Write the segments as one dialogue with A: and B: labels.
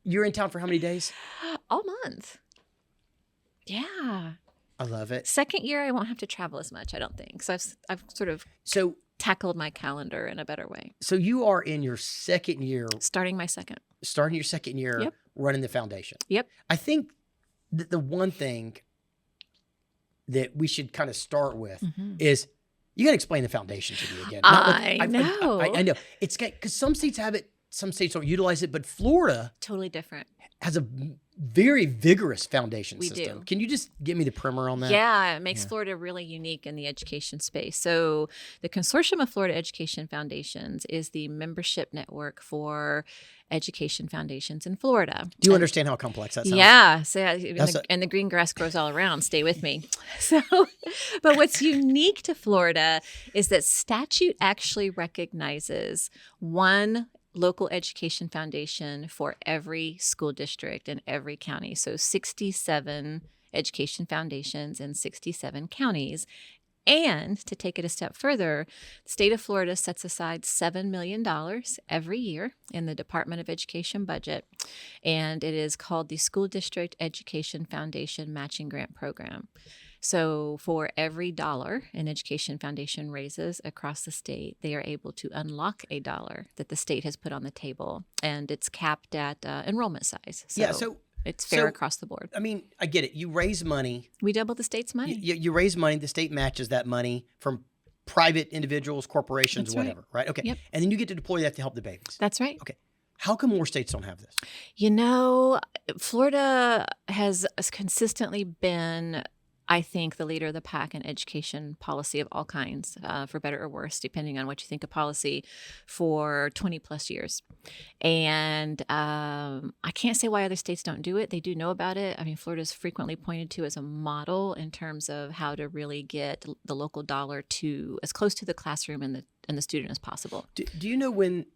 A: you're in town for how many days?
B: All month. Yeah.
A: I love it.
B: Second year, I won't have to travel as much, I don't think. So I've sort of tackled my calendar in a better way.
A: So you are in your second year.
B: Starting your second
A: year
B: Yep.
A: running the foundation.
B: Yep.
A: I think the one thing that we should kind of start with is you got to explain the foundation to me again.
B: I know.
A: I know. It's because some states have it, some states don't utilize it, but Florida
B: totally different.
A: Has a very vigorous foundation
B: We
A: system.
B: do.
A: Can you just give me the primer on that?
B: Yeah, it makes Florida really unique in the education space. So the Consortium of Florida Education Foundations is the membership network for education foundations in Florida.
A: Do you understand how complex that sounds?
B: Yeah. So, and the green grass grows all around. Stay with me. So, but what's unique to Florida is that statute actually recognizes one local education foundation for every school district in every county. So 67 education foundations in 67 counties. And to take it a step further, the state of Florida sets aside $7 million every year in the Department of Education budget. And it is called the School District Education Foundation Matching Grant Program. So for every dollar an education foundation raises across the state, they are able to unlock a dollar that the state has put on the table. And it's capped at enrollment size. So it's fair across the board.
A: I mean, I get it. You raise money.
B: We double the state's money.
A: You raise money. The state matches that money from private individuals, corporations, whatever, right? Okay.
B: Yep.
A: And then you get to deploy that to help the babies.
B: That's right.
A: Okay. How come more states don't have this?
B: You know, Florida has consistently been, I think, the leader of the pack in education policy of all kinds, for better or worse, depending on what you think of policy, for 20 plus years. And I can't say why other states don't do it. They do know about it. I mean, Florida is frequently pointed to as a model in terms of how to really get the local dollar to as close to the classroom and the student as possible.
A: Do you know when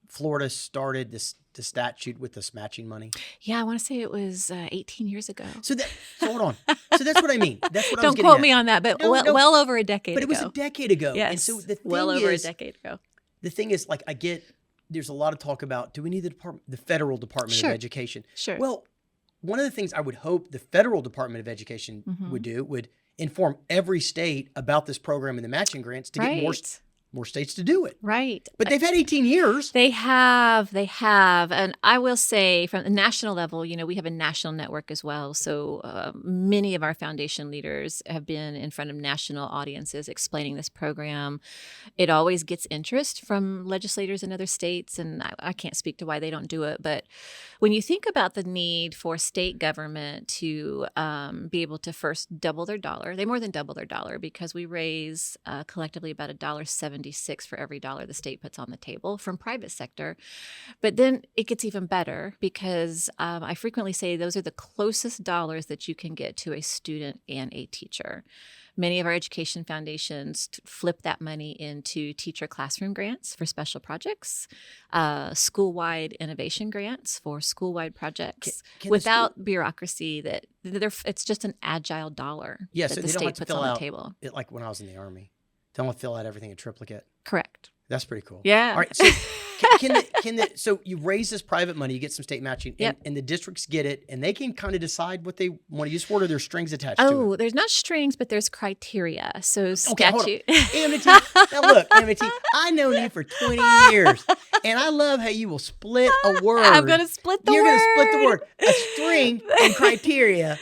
A: Florida started the statute with this matching money?
B: Yeah, I want to say it was 18 years ago.
A: So hold on. So that's what I mean. That's what I was
B: Don't
A: getting
B: quote
A: at.
B: me on that, but well over a decade ago.
A: But it was a decade ago.
B: Yes,
A: and so the thing
B: over
A: is,
B: a decade ago.
A: The thing is, like, there's a lot of talk about, do we need the federal Department of Education?
B: Sure.
A: Well, one of the things I would hope the federal Department of Education would inform every state about this program and the matching grants to get more states to do it.
B: Right.
A: But they've had 18 years.
B: They have. And I will say from the national level, we have a national network as well. So many of our foundation leaders have been in front of national audiences explaining this program. It always gets interest from legislators in other states, and I can't speak to why they don't do it. But when you think about the need for state government to be able to first double their dollar, they more than double their dollar because we raise collectively about $1.76 for every dollar the state puts on the table from private sector. But then it gets even better because I frequently say those are the closest dollars that you can get to a student and a teacher. Many of our education foundations flip that money into teacher classroom grants for special projects, school-wide innovation grants for school-wide projects without bureaucracy. It's just an agile dollar that the state puts on the table.
A: Like when I was in the Army. Don't want to fill out everything in triplicate.
B: Correct.
A: That's pretty cool.
B: Yeah.
A: All right. So so you raise this private money, you get some state matching, and the districts get it, and they can kind of decide what they want to use for it, or there's strings attached to it?
B: Oh, there's not strings, but there's criteria. So statute.
A: Amity, now look, Amity, I know you for 20 years, and I love how you will split a word.
B: I'm going to split the word.
A: You're going to split the word. A string and criteria.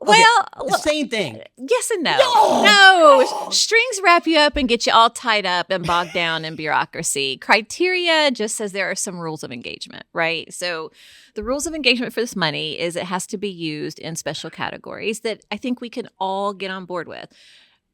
B: Well,
A: the same thing.
B: Yes and no. No. Strings wrap you up and get you all tied up and bogged down in bureaucracy. Criteria just says there are some rules of engagement, right? So the rules of engagement for this money is it has to be used in special categories that I think we can all get on board with.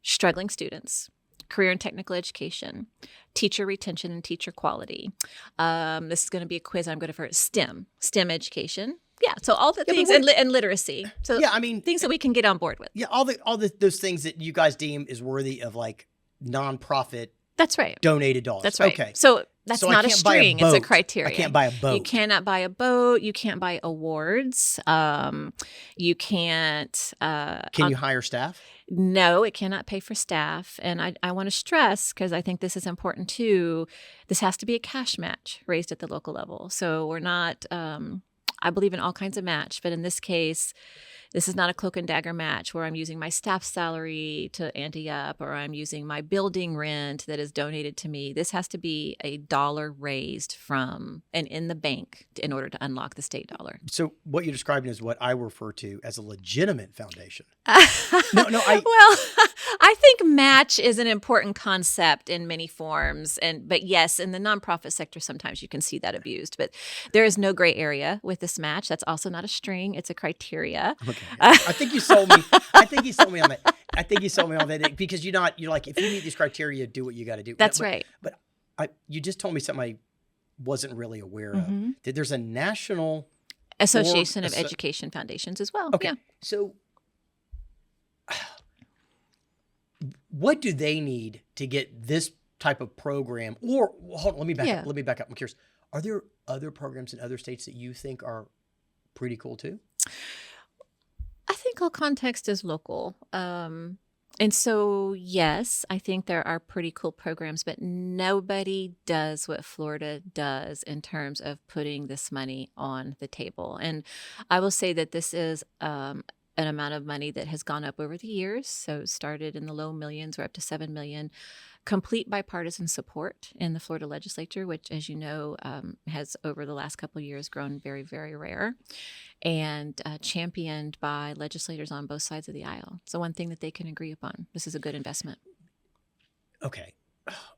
B: Struggling students, career and technical education, teacher retention and teacher quality. This is going to be a quiz I'm going to for STEM education. Yeah, so all the things and literacy. So things that we can get on board with.
A: Yeah, all those things that you guys deem is worthy of like nonprofit.
B: That's right.
A: Donated dollars.
B: That's right.
A: Okay.
B: So that's not a string. It's a criteria.
A: I can't buy a boat.
B: You cannot buy a boat. You can't buy awards. You can't.
A: Can you hire staff?
B: No, it cannot pay for staff. And I want to stress, because I think this is important too, this has to be a cash match raised at the local level. So we're not I believe in all kinds of match, but in this case, this is not a cloak and dagger match where I'm using my staff salary to ante up, or I'm using my building rent that is donated to me. This has to be a dollar raised from and in the bank in order to unlock the state dollar.
A: So what you're describing is what I refer to as a legitimate foundation.
B: Well, I think match is an important concept in many forms. But yes, in the nonprofit sector, sometimes you can see that abused. But there is no gray area with this match. That's also not a string. It's a criteria.
A: Okay. I think you sold me. I think you sold me on that. I think you sold me on that because you're like, if you meet these criteria, do what you got to do.
B: That's right.
A: But you just told me something I wasn't really aware of. That there's a national
B: association of education foundations as well.
A: Okay.
B: Yeah.
A: So what do they need to get this type of program? Or hold on, let me back up. Let me back up. I'm curious. Are there other programs in other states that you think are pretty cool too?
B: I think all context is local. And so, yes, I think there are pretty cool programs, but nobody does what Florida does in terms of putting this money on the table. And I will say that this is an amount of money that has gone up over the years. So it started in the low millions, we're up to 7 million. Complete bipartisan support in the Florida legislature, which, as you know, has over the last couple of years grown very, very rare, and championed by legislators on both sides of the aisle. So one thing that they can agree upon. This is a good investment.
A: Okay.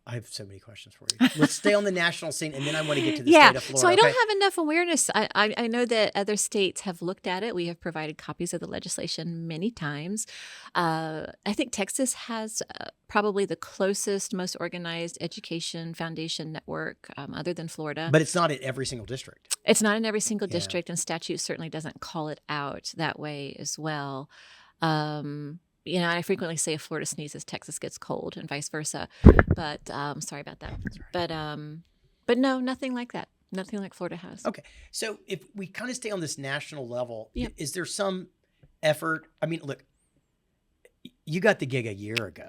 A: I have so many questions for you. Let's stay on the national scene, and then I want to get to the state of Florida.
B: So I don't have enough awareness. I know that other states have looked at it. We have provided copies of the legislation many times. I think Texas has probably the closest, most organized education foundation network other than Florida.
A: But it's not in every single district.
B: It's not in every single district, and statute certainly doesn't call it out that way as well. I frequently say if Florida sneezes, Texas gets cold, and vice versa. But sorry about that. Right. But no, nothing like that. Nothing like Florida has.
A: Okay, so if we kind of stay on this national level, is there some effort? I mean, look, you got the gig a year ago.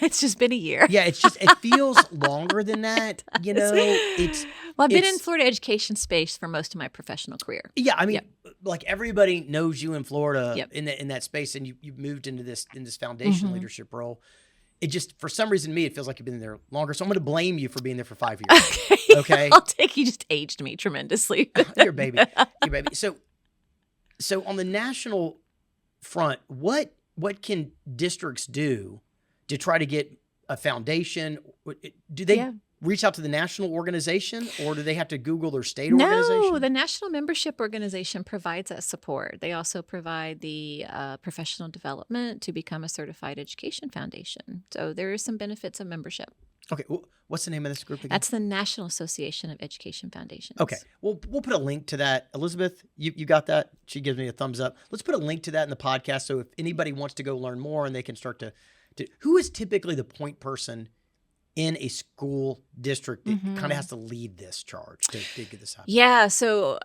B: It's just been a year.
A: Yeah, it feels longer than that.
B: I've been in Florida education space for most of my professional career.
A: Yeah, I mean, like everybody knows you in Florida in that space, and you've moved into this foundation leadership role. It just, for some reason, it feels like you've been there longer. So I'm going to blame you for being there for 5 years. Okay.
B: I'll take you. Just aged me tremendously.
A: You're a baby. So on the national front, what can districts do to try to get a foundation? Do they reach out to the national organization, or do they have to Google their state organization?
B: No, the National Membership Organization provides that support. They also provide the professional development to become a certified education foundation. So there are some benefits of membership.
A: Okay, what's the name of this group again?
B: That's the National Association of Education Foundations.
A: Okay, we'll put a link to that. Elizabeth, you got that? She gives me a thumbs up. Let's put a link to that in the podcast, so if anybody wants to go learn more, and they can start to who is typically the point person in a school district that kind of has to lead this charge to get this happen?
B: Yeah, so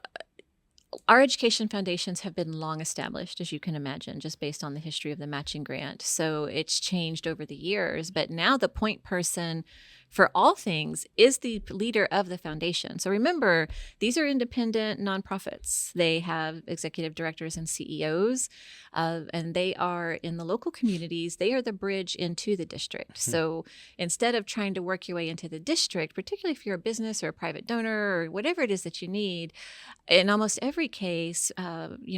B: our education foundations have been long established, as you can imagine, just based on the history of the matching grant. So it's changed over the years, but now the point person for all things is the leader of the foundation. So remember, these are independent nonprofits. They have executive directors and CEOs, and they are in the local communities. They are the bridge into the district. So instead of trying to work your way into the district, particularly if you're a business or a private donor or whatever it is that you need, in almost every case,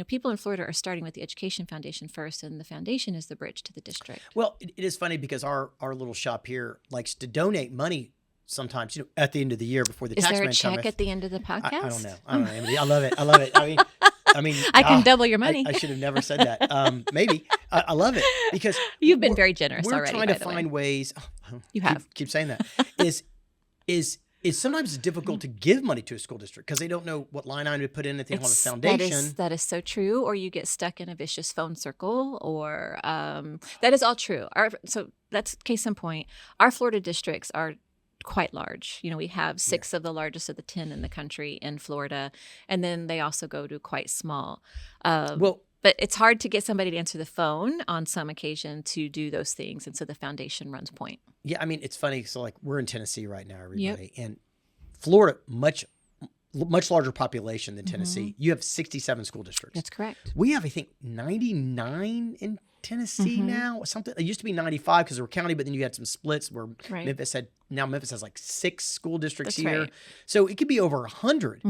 B: people in Florida are starting with the Education Foundation first, and the foundation is the bridge to the district.
A: Well, it is funny because our little shop here likes to donate money sometimes, at the end of the year before the tax man comes.
B: Is there a check at the end of the podcast?
A: I don't know. Amity. I love it. I mean,
B: I can double your money.
A: I should have never said that. Maybe. I love it because
B: you've been very generous already.
A: We're trying to find ways.
B: You have.
A: Keep saying that. Is sometimes it's difficult to give money to a school district because they don't know what line item to put in if they don't have a foundation.
B: That is so true. Or you get stuck in a vicious phone circle, or that is all true. So that's case in point. Our Florida districts are quite large. We have 6 of the largest of the 10 in the country in Florida, and then they also go to quite small. But it's hard to get somebody to answer the phone on some occasion to do those things, and so the foundation runs point.
A: Yeah, I mean, it's funny. So, like, we're in Tennessee right now, everybody, and Florida, much much larger population than Tennessee. You have 67 school districts.
B: That's correct.
A: We have, I think, 99 in Tennessee now. Something. It used to be 95 because they were county, but then you had some splits where Memphis has like 6 school districts here.
B: Right.
A: So it could be over 100.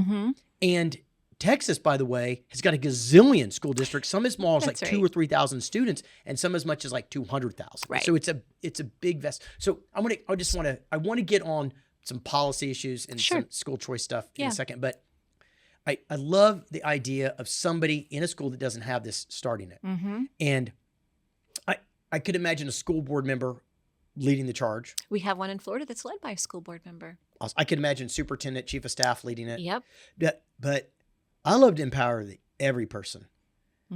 A: And Texas, by the way, has got a gazillion school districts. Some as small as like 2,000 or 3,000 students, and some as much as like 200,000.
B: Right.
A: So it's a big vest. So I want to get on some policy issues and some school choice stuff in a second. But I love the idea of somebody in a school that doesn't have this starting it. And I could imagine a school board member leading the charge.
B: We have one in Florida that's led by a school board member.
A: I could imagine superintendent, chief of staff leading it.
B: Yep.
A: But I love to empower every person,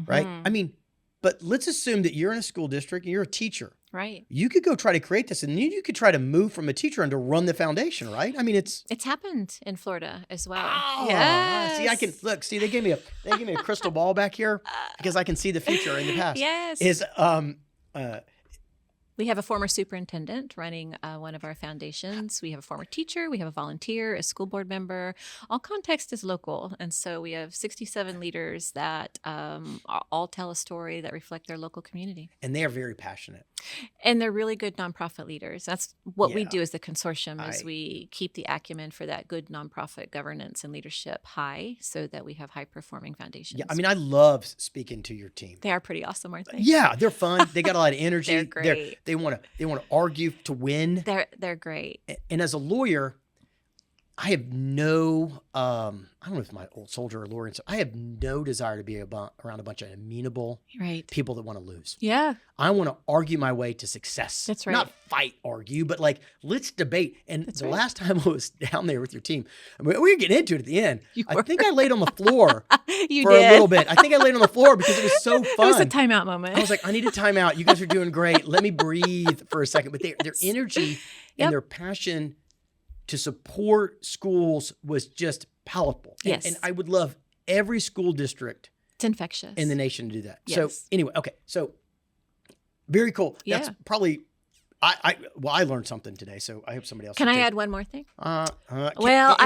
A: right? I mean, but let's assume that you're in a school district and you're a teacher.
B: Right.
A: You could go try to create this, and you could try to move from a teacher and to run the foundation, right? I mean, it's
B: happened in Florida as well.
A: Oh,
B: yes.
A: See, I can look. See, they gave me a crystal ball back here because I can see the future in the past.
B: Yes. We have a former superintendent running one of our foundations. We have a former teacher. We have a volunteer, a school board member. All context is local. And so we have 67 leaders that all tell a story that reflect their local community.
A: And they are very passionate.
B: And they're really good nonprofit leaders. That's what we do as the consortium is we keep the acumen for that good nonprofit governance and leadership high so that we have high-performing foundations.
A: Yeah, I mean, I love speaking to your team.
B: They are pretty awesome, aren't they?
A: Yeah, they're fun. They got a lot of energy.
B: They're great.
A: They want to argue to win.
B: They're great.
A: And as a lawyer, I have no I don't know if my old soldier or lawyer. I have no desire to be around a bunch of amenable people that want to lose.
B: Yeah.
A: I want to argue my way to success.
B: That's right.
A: Not fight, argue, but like let's debate. And the last time I was down there with your team, I mean, we were getting into it at the end. I think I laid on the floor for a little bit. I think I laid on the floor because it was so fun.
B: It was a timeout moment.
A: I was like, I need a timeout. You guys are doing great. Let me breathe for a second. But their energy and their passion to support schools was just palatable.
B: Yes.
A: And I would love every school district
B: it's infectious
A: in the nation to do that.
B: Yes.
A: So anyway, okay. So very cool.
B: Yeah.
A: That's probably, I learned something today. So I hope somebody else
B: Can I add one more thing? I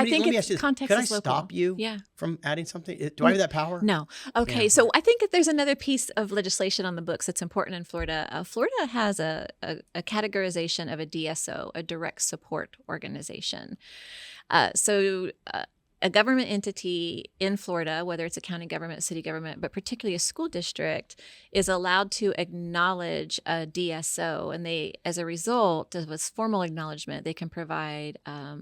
B: think it's context
A: Could I
B: is local.
A: stop you from adding something? Do I have that power?
B: No. Okay.
A: Yeah.
B: So I think that there's another piece of legislation on the books that's important in Florida. Florida has a categorization of a DSO, a direct support organization. A government entity in Florida, whether it's a county government, city government, but particularly a school district, is allowed to acknowledge a DSO. And they, as a result of this formal acknowledgement, they can provide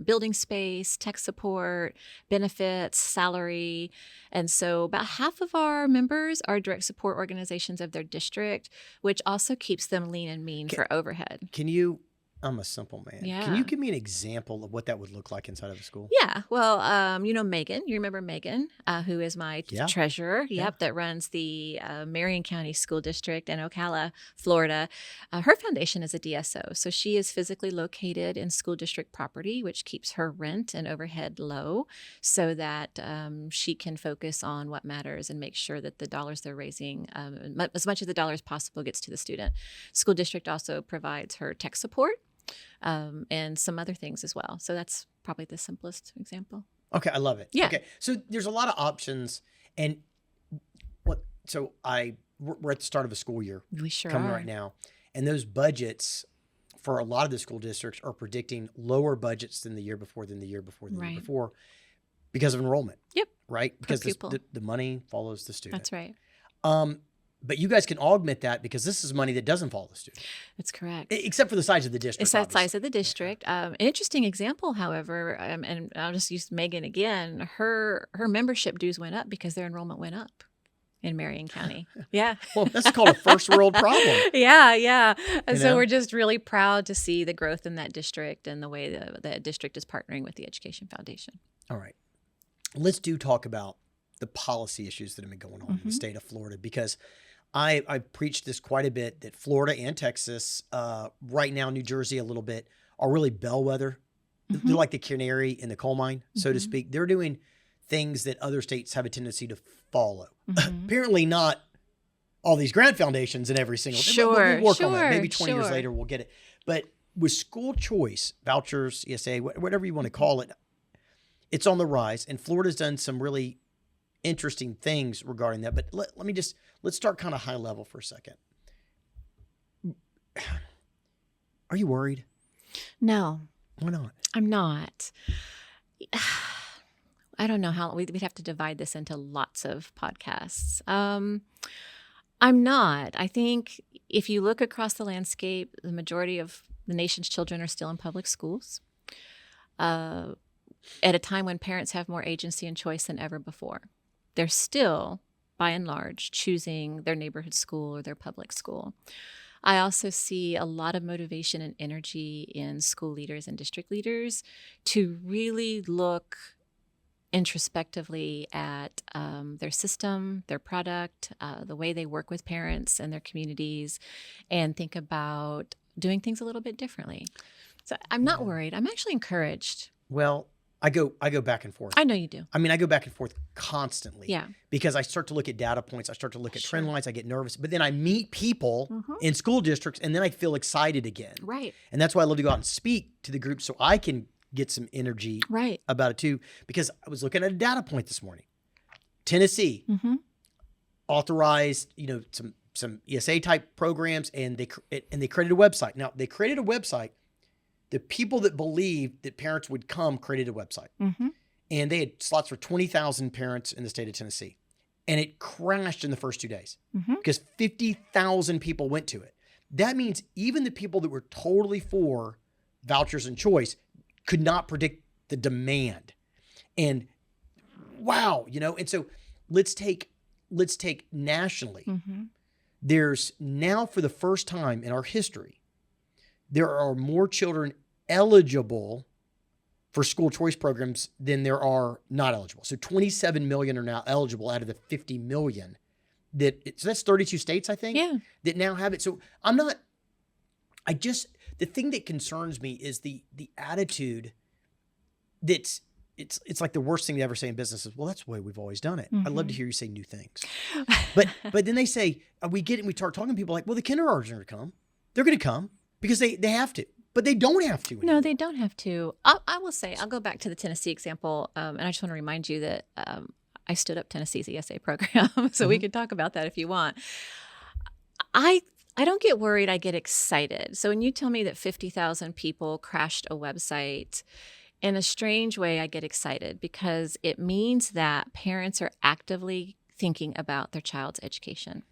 B: building space, tech support, benefits, salary. And so about half of our members are direct support organizations of their district, which also keeps them lean and mean for overhead.
A: I'm a simple man.
B: Yeah.
A: Can you give me an example of what that would look like inside of a school?
B: Yeah. Well, Megan. You remember Megan, who is my treasurer, that runs the Marion County School District in Ocala, Florida. Her foundation is a DSO. So she is physically located in school district property, which keeps her rent and overhead low so that she can focus on what matters and make sure that the dollars they're raising, as much of the dollars possible, gets to the student. School district also provides her tech support. And some other things as well. So that's probably the simplest example.
A: Okay, I love it.
B: Yeah.
A: Okay, so there's a lot of options, and we're at the start of a school year.
B: We sure
A: coming
B: are
A: right now, and those budgets for a lot of the school districts are predicting lower budgets than the year before, year before, because of enrollment.
B: Yep.
A: Right. Because the money follows the student.
B: That's right.
A: But you guys can augment that because this is money that doesn't follow the student.
B: That's correct.
A: Except for the size of the district.
B: It's that size of the district. An interesting example, however, and I'll just use Megan again, her membership dues went up because their enrollment went up in Marion County. Yeah.
A: Well, that's called a first world problem.
B: Yeah. And so we're just really proud to see the growth in that district and the way that district is partnering with the Education Foundation.
A: All right. Let's talk about the policy issues that have been going on in the state of Florida, because I preached this quite a bit, that Florida and Texas, right now, New Jersey a little bit, are really bellwether. They're like the canary in the coal mine, so to speak. They're doing things that other states have a tendency to follow. Apparently not all these grant foundations in every single. We'll work on that. Maybe 20 years later we'll get it. But with school choice, vouchers, ESA, whatever you want to call it, It's on the rise, and Florida's done some really interesting things regarding that. But let's start kind of high level for a second. Are you worried?
B: No,
A: Why not?
B: I'm not. I don't know how we'd have to divide this into lots of podcasts. I'm not. I think if you look across the landscape, the majority of the nation's children are still in public schools at a time when parents have more agency and choice than ever before. They're still, by and large, choosing their neighborhood school or their public school. I also see a lot of motivation and energy in school leaders and district leaders to really look introspectively at their system, their product, the way they work with parents and their communities, and think about doing things a little bit differently. So I'm not worried. I'm actually encouraged.
A: Well, I go back and forth.
B: I know you do.
A: I mean, I go back and forth constantly.
B: Yeah.
A: Because I start to look at data points. I start to look at trend lines. I get nervous. But then I meet people in school districts, and then I feel excited again.
B: Right.
A: And that's why I love to go out and speak to the group so I can get some energy about it too. Because I was looking at a data point this morning. Tennessee authorized, some ESA type programs, and they created a website. Now, they created a website. The people that believed that parents would come created a website. And they had slots for 20,000 parents in the state of Tennessee. And it crashed in the first 2 days because 50,000 people went to it. That means even the people that were totally for vouchers and choice could not predict the demand. And wow, and so let's take nationally. There's now, for the first time in our history, there are more children eligible for school choice programs than there are not eligible. So 27 million are now eligible out of the 50 million so that's 32 states, I think, that now have it. So the thing that concerns me is the attitude it's like the worst thing they ever say in business is, well, that's the way we've always done it. I'd love to hear you say new things. But then they say, we start talking to people like, well, the kindergartners are going to come. They're going to come because they have to. But they don't have to anymore.
B: No, they don't have to. I will say, I'll go back to the Tennessee example, and I just want to remind you that I stood up Tennessee's ESA program, so we can talk about that if you want. I don't get worried. I get excited. So when you tell me that 50,000 people crashed a website, in a strange way, I get excited because it means that parents are actively thinking about their child's education.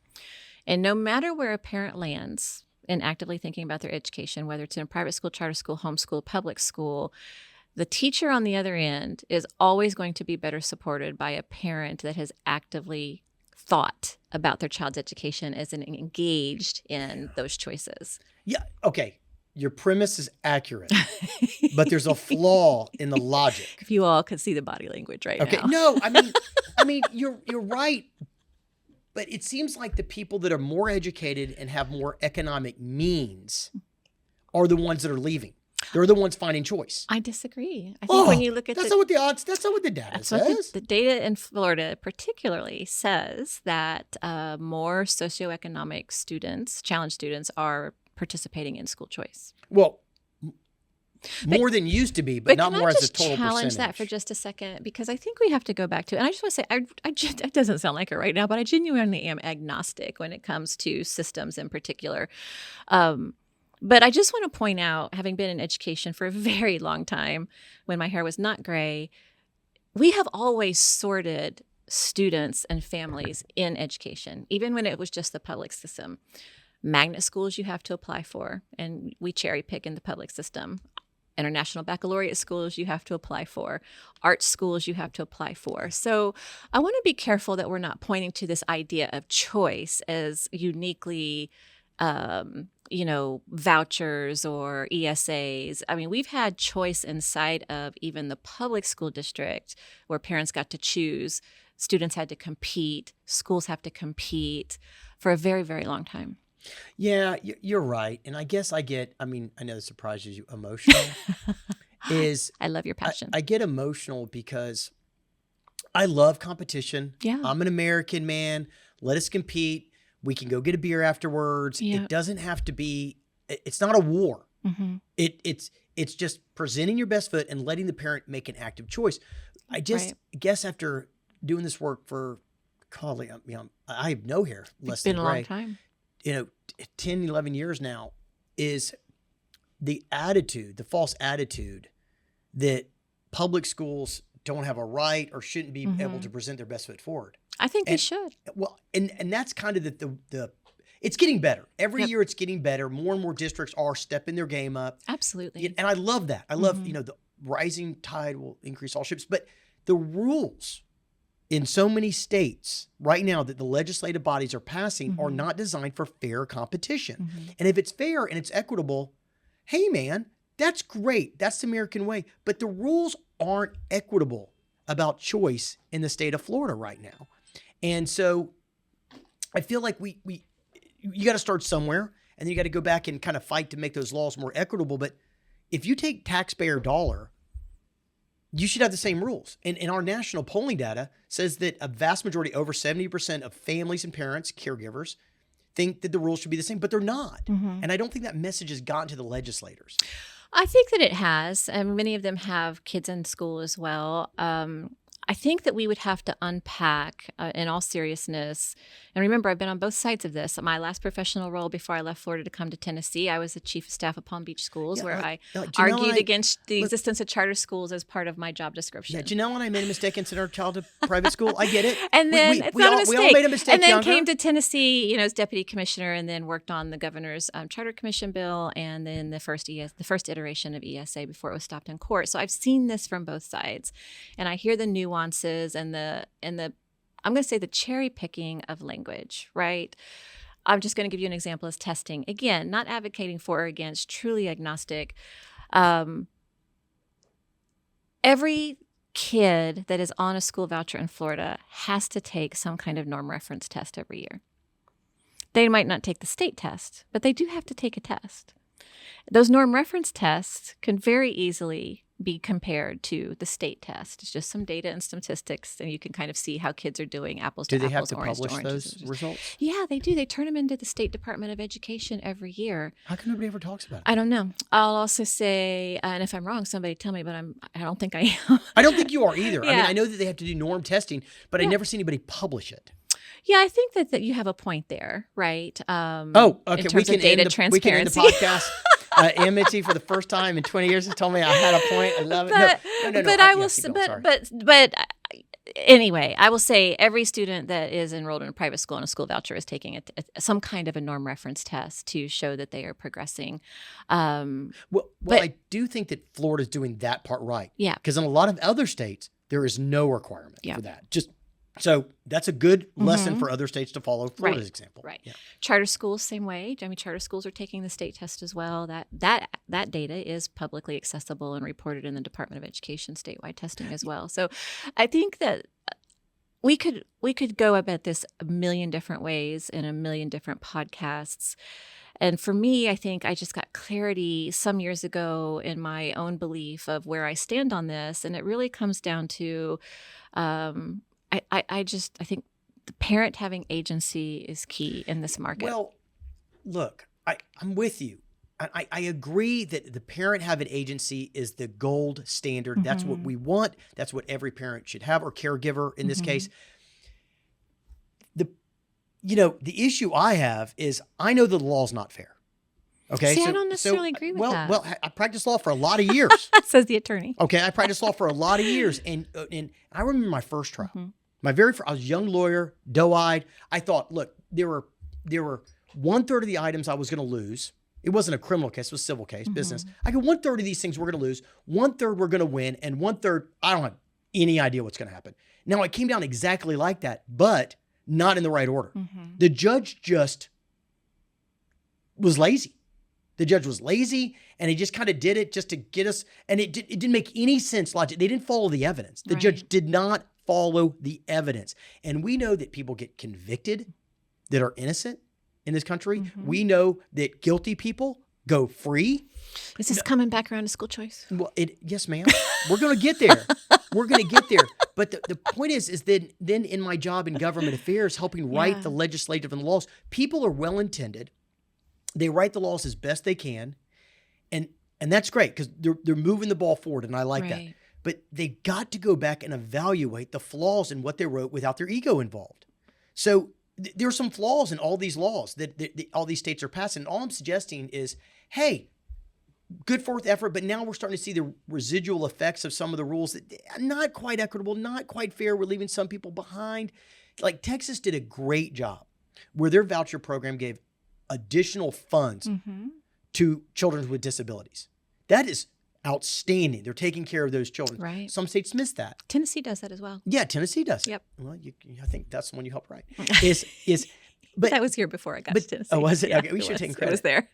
B: And no matter where a parent lands in actively thinking about their education, whether it's in a private school, charter school, homeschool, public school, the teacher on the other end is always going to be better supported by a parent that has actively thought about their child's education as engaged in those choices. Yeah.
A: Okay. Your premise is accurate, but there's a flaw in the logic.
B: If you all could see the body language right now.
A: No, I mean, you're right. But it seems like the people that are more educated and have more economic means are the ones that are leaving. They're the ones finding choice.
B: I disagree. I think when you look at
A: that's not what the data says.
B: The data in Florida particularly says that more socioeconomic students, challenged students, are participating in school choice.
A: Well, more than used to be, but not more as a total percentage.
B: Can I just challenge that for just a second? Because I think we have to go back to, and I just want to say, it doesn't sound like it right now, but I genuinely am agnostic when it comes to systems in particular. But I just want to point out, having been in education for a very long time, when my hair was not gray, we have always sorted students and families in education, even when it was just the public system. Magnet schools you have to apply for, and we cherry pick in the public system. International baccalaureate schools you have to apply for. Art schools you have to apply for. So I want to be careful that we're not pointing to this idea of choice as uniquely, vouchers or ESAs. I mean, we've had choice inside of even the public school district where parents got to choose. Students had to compete. Schools have to compete for a very, very long time.
A: Yeah, you're right. And I guess I know this surprises you, emotional.
B: I love your passion.
A: I get emotional because I love competition.
B: Yeah.
A: I'm an American man. Let us compete. We can go get a beer afterwards. Yeah. It doesn't have to be, it's not a war. It's just presenting your best foot and letting the parent make an active choice. I just guess after doing this work for, I have no hair less
B: It's
A: than
B: been a
A: gray.
B: long time.
A: 10, 11 years now, is the attitude, the false attitude that public schools don't have a right or shouldn't be able to present their best foot forward.
B: I think they should.
A: Well, and that's kind of the it's getting better. Every year it's getting better. More and more districts are stepping their game up.
B: Absolutely.
A: And I love that. I love, the rising tide will increase all ships. But the rules in so many states right now that the legislative bodies are passing are not designed for fair competition. And if it's fair and it's equitable, hey man, that's great. That's the American way. But the rules aren't equitable about choice in the state of Florida right now. And so I feel like you got to start somewhere, and then you got to go back and kind of fight to make those laws more equitable. But if you take taxpayer dollar, you should have the same rules. And our national polling data says that a vast majority, over 70% of families and parents, caregivers, think that the rules should be the same, but they're not. And I don't think that message has gotten to the legislators.
B: I think that it has, and many of them have kids in school as well. I think that we would have to unpack, in all seriousness, and remember, I've been on both sides of this. My last professional role before I left Florida to come to Tennessee, I was the chief of staff of Palm Beach Schools, where I argued against the existence of charter schools as part of my job description.
A: Yeah, do you know when I made a mistake and sent our child to private school? I get it.
B: And then it's not a mistake.
A: We all made a mistake.
B: And then came to Tennessee, as deputy commissioner, and then worked on the governor's charter commission bill, and then the first iteration of ESA before it was stopped in court. So I've seen this from both sides, and I hear the nuances and the I'm going to say the cherry picking of language, right? I'm just going to give you an example as testing. Again, not advocating for or against, truly agnostic. Every kid that is on a school voucher in Florida has to take some kind of norm reference test every year. They might not take the state test, but they do have to take a test. Those norm reference tests can very easily be compared to the state test. It's just some data and statistics, and you can kind of see how kids are doing apples to apples.
A: Do they have to
B: orange
A: publish
B: to
A: those results?
B: Yeah, they do. They turn them into the State Department of Education every year.
A: How come nobody ever talks about it?
B: I don't know. I'll also say, and if I'm wrong, somebody tell me, but I don't think I am.
A: I don't think you are either.
B: Yeah.
A: I mean, I know that they have to do norm testing, but I never see anybody publish it.
B: Yeah, I think that you have a point there, right?
A: Okay.
B: In terms of data transparency.
A: We can end the podcast. Amity, for the first time in 20 years, has told me I had a point. I love it. No.
B: But I will. But anyway, I will say every student that is enrolled in a private school on a school voucher is taking some kind of a norm reference test to show that they are progressing.
A: Well, I do think that Florida's doing that part right.
B: Yeah.
A: Because in a lot of other states, there is no requirement for that. So that's a good lesson for other states to follow Florida's example.
B: Right.
A: Yeah.
B: Charter schools, same way. I mean, charter schools are taking the state test as well. That data is publicly accessible and reported in the Department of Education statewide testing as well. So I think that we could go about this a million different ways in a million different podcasts. And for me, I think I just got clarity some years ago in my own belief of where I stand on this. And it really comes down to I think the parent having agency is key in this market.
A: Well, look, I'm with you. I agree that the parent having agency is the gold standard. That's what we want. That's what every parent should have, or caregiver in this case. The issue I have is I know that the law's not fair. Okay.
B: See, I don't necessarily agree with that.
A: Well, I practiced law for a lot of years.
B: Says the attorney.
A: Okay. I practiced law for a lot of years. And I remember my first trial. My very first, I was a young lawyer, doe-eyed. I thought, look, there were 1/3 of the items I was going to lose. It wasn't a criminal case, it was a civil case, business. I go, 1/3 of these things we're going to lose, 1/3 we're going to win, and 1/3, I don't have any idea what's going to happen. Now, it came down exactly like that, but not in the right order. The judge just was lazy. The judge was lazy, and he just kind of did it just to get us, and it didn't make any sense. Logic. They didn't follow the evidence. The judge did not follow the evidence. And we know that people get convicted that are innocent in this country. We know that guilty people go free.
B: Is this coming back around to school choice?
A: Well, yes, ma'am. We're going to get there. We're going to get there. But the point is then in my job in government affairs, helping write the legislative and the laws, people are well-intended. They write the laws as best they can. And that's great because they're moving the ball forward, and I like that. but they got to go back and evaluate the flaws in what they wrote without their ego involved. So there's some flaws in all these laws that all these states are passing. And all I'm suggesting is, hey, good fourth effort, but now we're starting to see the residual effects of some of the rules that not quite equitable, not quite fair. We're leaving some people behind. Like Texas did a great job where their voucher program gave additional funds to children with disabilities. That is outstanding. They're taking care of those children.
B: Right.
A: Some states miss that.
B: Tennessee does that as well.
A: Yeah, Tennessee does.
B: Yep.
A: Well, I think that's the one you helped write. But
B: that was here before I got to Tennessee.
A: Oh, was it?
B: Yeah,
A: okay, we should take credit.
B: It was there.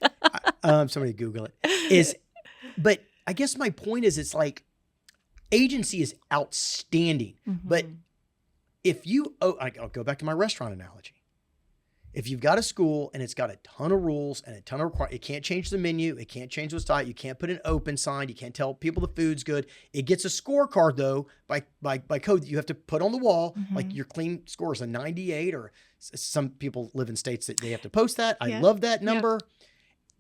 A: Somebody Google it. But I guess my point is, it's like agency is outstanding. But if I'll go back to my restaurant analogy. If you've got a school and it's got a ton of rules and a ton of requirements, it can't change the menu, it can't change what's diet, you can't put an open sign, you can't tell people the food's good. It gets a scorecard though by code that you have to put on the wall, like your clean score is a 98, or some people live in states that they have to post that. I love that number,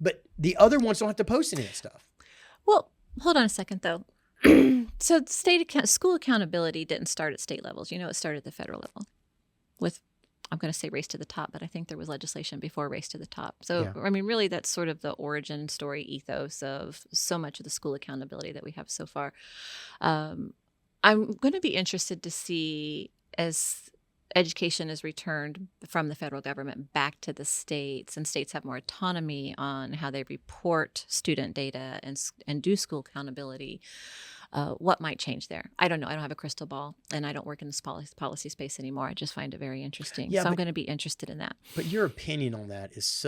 A: but the other ones don't have to post any of that stuff.
B: Well, hold on a second though. So school accountability didn't start at state levels. It started at the federal level with, I'm going to say race to the top, but I think there was legislation before race to the top. So, I mean, really, that's sort of the origin story ethos of so much of the school accountability that we have so far. I'm going to be interested to see, as education is returned from the federal government back to the states, and states have more autonomy on how they report student data and do school accountability, what might change there? I don't know. I don't have a crystal ball, and I don't work in this policy space anymore. I just find it very interesting. So I'm going to be interested in that.
A: But your opinion on that is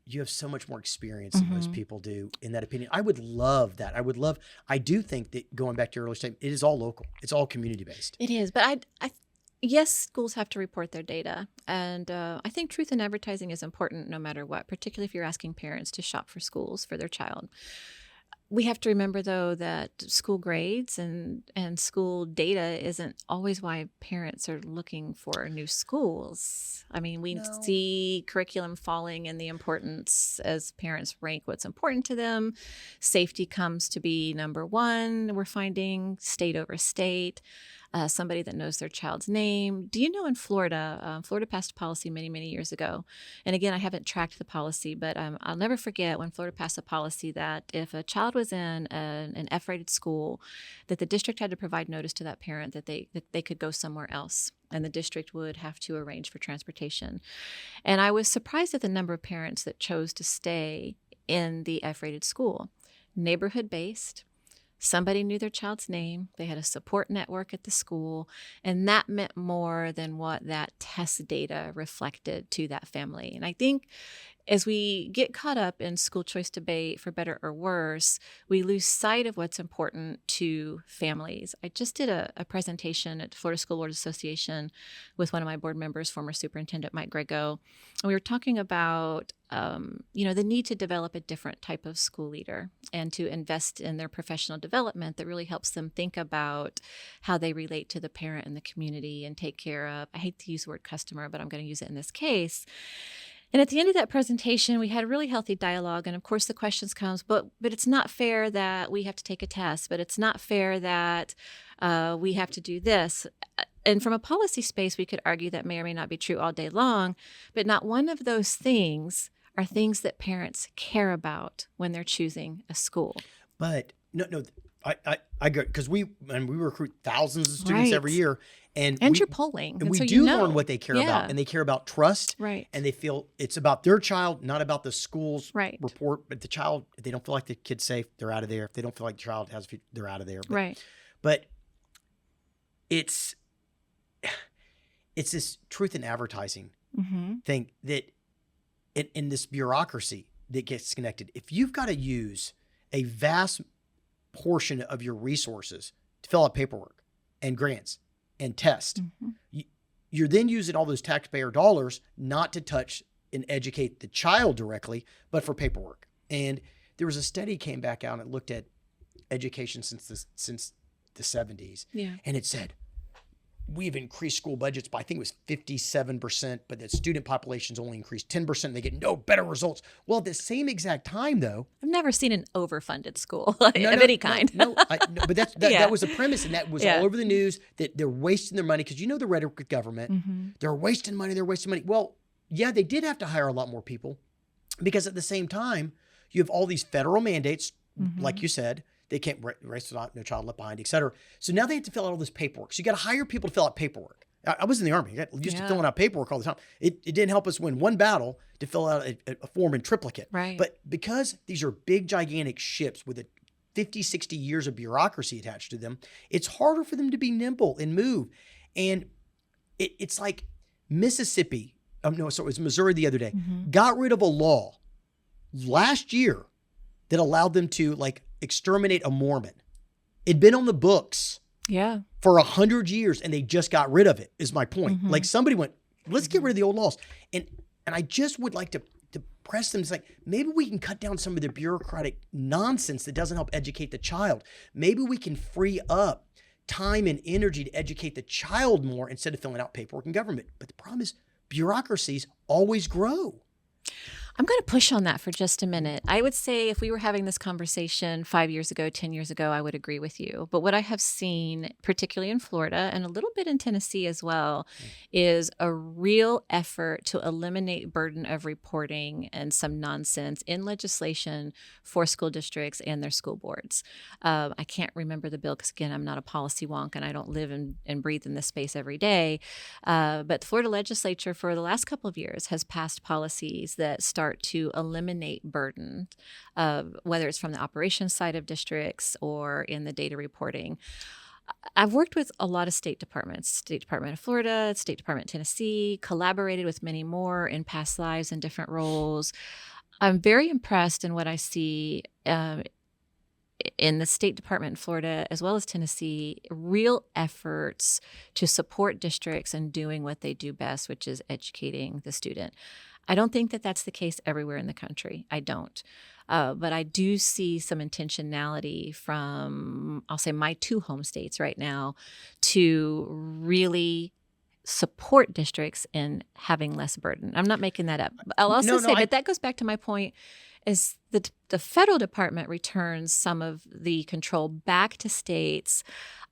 A: you have so much more experience than most people do in that opinion. I would love that. I do think that, going back to your earlier statement, it is all local. It's all community-based.
B: It is. But yes, schools have to report their data. And I think truth in advertising is important no matter what, particularly if you're asking parents to shop for schools for their child. We have to remember, though, that school grades and school data isn't always why parents are looking for new schools. I mean, we see curriculum falling in the importance as parents rank what's important to them. Safety comes to be number one. We're finding state over state. Somebody that knows their child's name. Do you know in Florida, Florida passed a policy many, many years ago. And again, I haven't tracked the policy, but I'll never forget when Florida passed a policy that if a child was in an F-rated school, that the district had to provide notice to that parent that they could go somewhere else. And the district would have to arrange for transportation. And I was surprised at the number of parents that chose to stay in the F-rated school. Neighborhood-based. Somebody knew their child's name. They had a support network at the school, and that meant more than what that test data reflected to that family. And I think as we get caught up in school choice debate, for better or worse, we lose sight of what's important to families. I just did a presentation at the Florida School Board Association with one of my board members, former Superintendent Mike Grego, and we were talking about the need to develop a different type of school leader and to invest in their professional development that really helps them think about how they relate to the parent and the community and take care of, I hate to use the word customer, but I'm going to use it in this case. And at the end of that presentation, we had a really healthy dialogue. And of course, the questions comes, but it's not fair that we have to take a test, but it's not fair that we have to do this. And from a policy space, we could argue that may or may not be true all day long, but not one of those things are things that parents care about when they're choosing a school.
A: But no, I go, because we recruit thousands of students every year. And
B: you're polling.
A: And we do learn what they care about. And they care about trust.
B: Right.
A: And they feel it's about their child, not about the school's report. But the child, if they don't feel like the kid's safe, they're out of there. If they don't feel like the child has, they're out of there. But it's this truth in advertising thing that in this bureaucracy that gets connected. If you've got to use a vast portion of your resources to fill out paperwork and grants and test, you're then using all those taxpayer dollars not to touch and educate the child directly, but for paperwork. And there was a study came back out and it looked at education since the 70s.
B: Yeah.
A: And it said we've increased school budgets by, I think it was 57%, but the student population's only increased 10%. And they get no better results. Well, at the same exact time, though,
B: I've never seen an overfunded school of any kind.
A: No, but that was the premise, and that was all over the news, that they're wasting their money, because the rhetoric of government. They're wasting money. Well, yeah, they did have to hire a lot more people, because at the same time, you have all these federal mandates, like you said. They can't raise no child left behind, et cetera. So now they have to fill out all this paperwork. So you got to hire people to fill out paperwork. I was in the Army. I got used to filling out paperwork all the time. It didn't help us win one battle to fill out a form in triplicate.
B: Right.
A: But because these are big, gigantic ships with 50, 60 years of bureaucracy attached to them, it's harder for them to be nimble and move. And it's like Mississippi, it was Missouri the other day, got rid of a law last year that allowed them to exterminate a Mormon. It'd been on the books for 100 years, and they just got rid of it, is my point. Like, somebody went, let's get rid of the old laws. And I just would like to press them. It's like, maybe we can cut down some of the bureaucratic nonsense that doesn't help educate the child. Maybe we can free up time and energy to educate the child more instead of filling out paperwork in government. But the problem is, bureaucracies always grow.
B: I'm going to push on that for just a minute. I would say if we were having this conversation 5 years ago, 10 years ago, I would agree with you. But what I have seen, particularly in Florida and a little bit in Tennessee as well, is a real effort to eliminate burden of reporting and some nonsense in legislation for school districts and their school boards. I can't remember the bill because, again, I'm not a policy wonk and I don't live and breathe in this space every day. But the Florida legislature for the last couple of years has passed policies that start to eliminate burden, whether it's from the operations side of districts or in the data reporting. I've worked with a lot of state departments, State Department of Florida, State Department of Tennessee, collaborated with many more in past lives in different roles. I'm very impressed in what I see in the State Department in Florida, as well as Tennessee, real efforts to support districts in doing what they do best, which is educating the student. I don't think that that's the case everywhere in the country. I don't. But I do see some intentionality from, I'll say, my two home states right now to really support districts in having less burden. I'm not making that up. I'll also but that goes back to my point, is that the federal department returns some of the control back to states.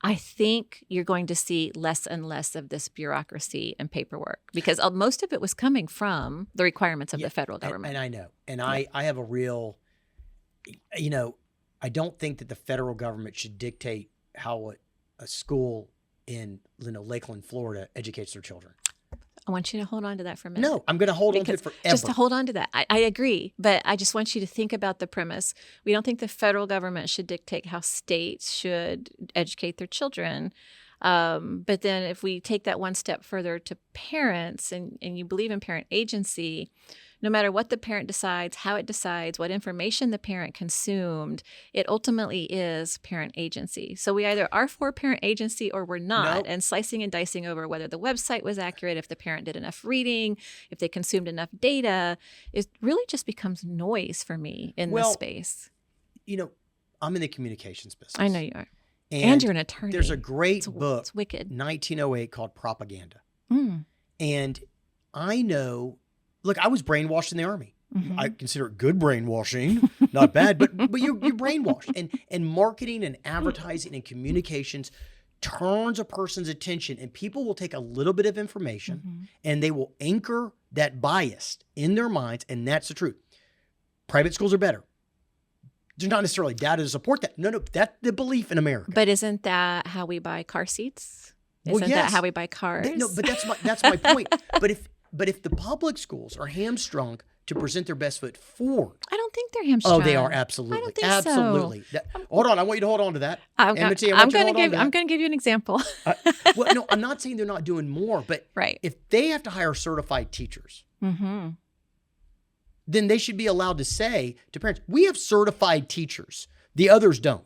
B: I think you're going to see less and less of this bureaucracy and paperwork, because most of it was coming from the requirements of the federal government.
A: And I know. And I have a real, I don't think that the federal government should dictate how a school in Lakeland, Florida educates their children.
B: I want you to hold on to that for a minute.
A: No, I'm going to hold on to it forever.
B: Just to hold on to that. I agree, but I just want you to think about the premise. We don't think the federal government should dictate how states should educate their children. But then if we take that one step further to parents, and you believe in parent agency, no matter what the parent decides, how it decides, what information the parent consumed, it ultimately is parent agency. So we either are for parent agency or we're not. Nope. And slicing and dicing over whether the website was accurate, if the parent did enough reading, if they consumed enough data, it really just becomes noise for me in this space.
A: I'm in the communications business.
B: I know you are. And you're an attorney.
A: There's a great book,
B: it's wicked.
A: 1908, called Propaganda. And I know, look, I was brainwashed in the Army. I consider it good brainwashing, not bad, but you're brainwashed. And marketing and advertising and communications turns a person's attention, and people will take a little bit of information and they will anchor that bias in their minds, and that's the truth. Private schools are better. There's not necessarily data to support that. No, that's the belief in America.
B: But isn't that how we buy car seats? Isn't that how we buy cars?
A: No, but that's my point. But if the public schools are hamstrung to present their best foot forward,
B: I don't think they're hamstrung.
A: Oh, they are, absolutely.
B: I don't think
A: absolutely.
B: so.
A: Hold on, I want you to hold on to that. Amity,
B: I'm going to give you an example.
A: Well, no, I'm not saying they're not doing more, but if they have to hire certified teachers, then they should be allowed to say to parents, we have certified teachers. The others don't.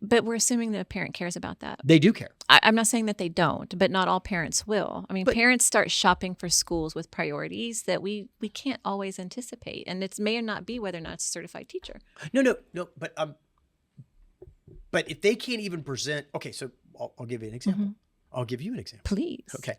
B: But we're assuming that a parent cares about that.
A: They do care.
B: I'm not saying that they don't, but not all parents will. I mean, parents start shopping for schools with priorities that we can't always anticipate. And it may or not be whether or not it's a certified teacher.
A: No. But if they can't even present, okay, so I'll give you an example. I'll give you an example.
B: Please.
A: Okay.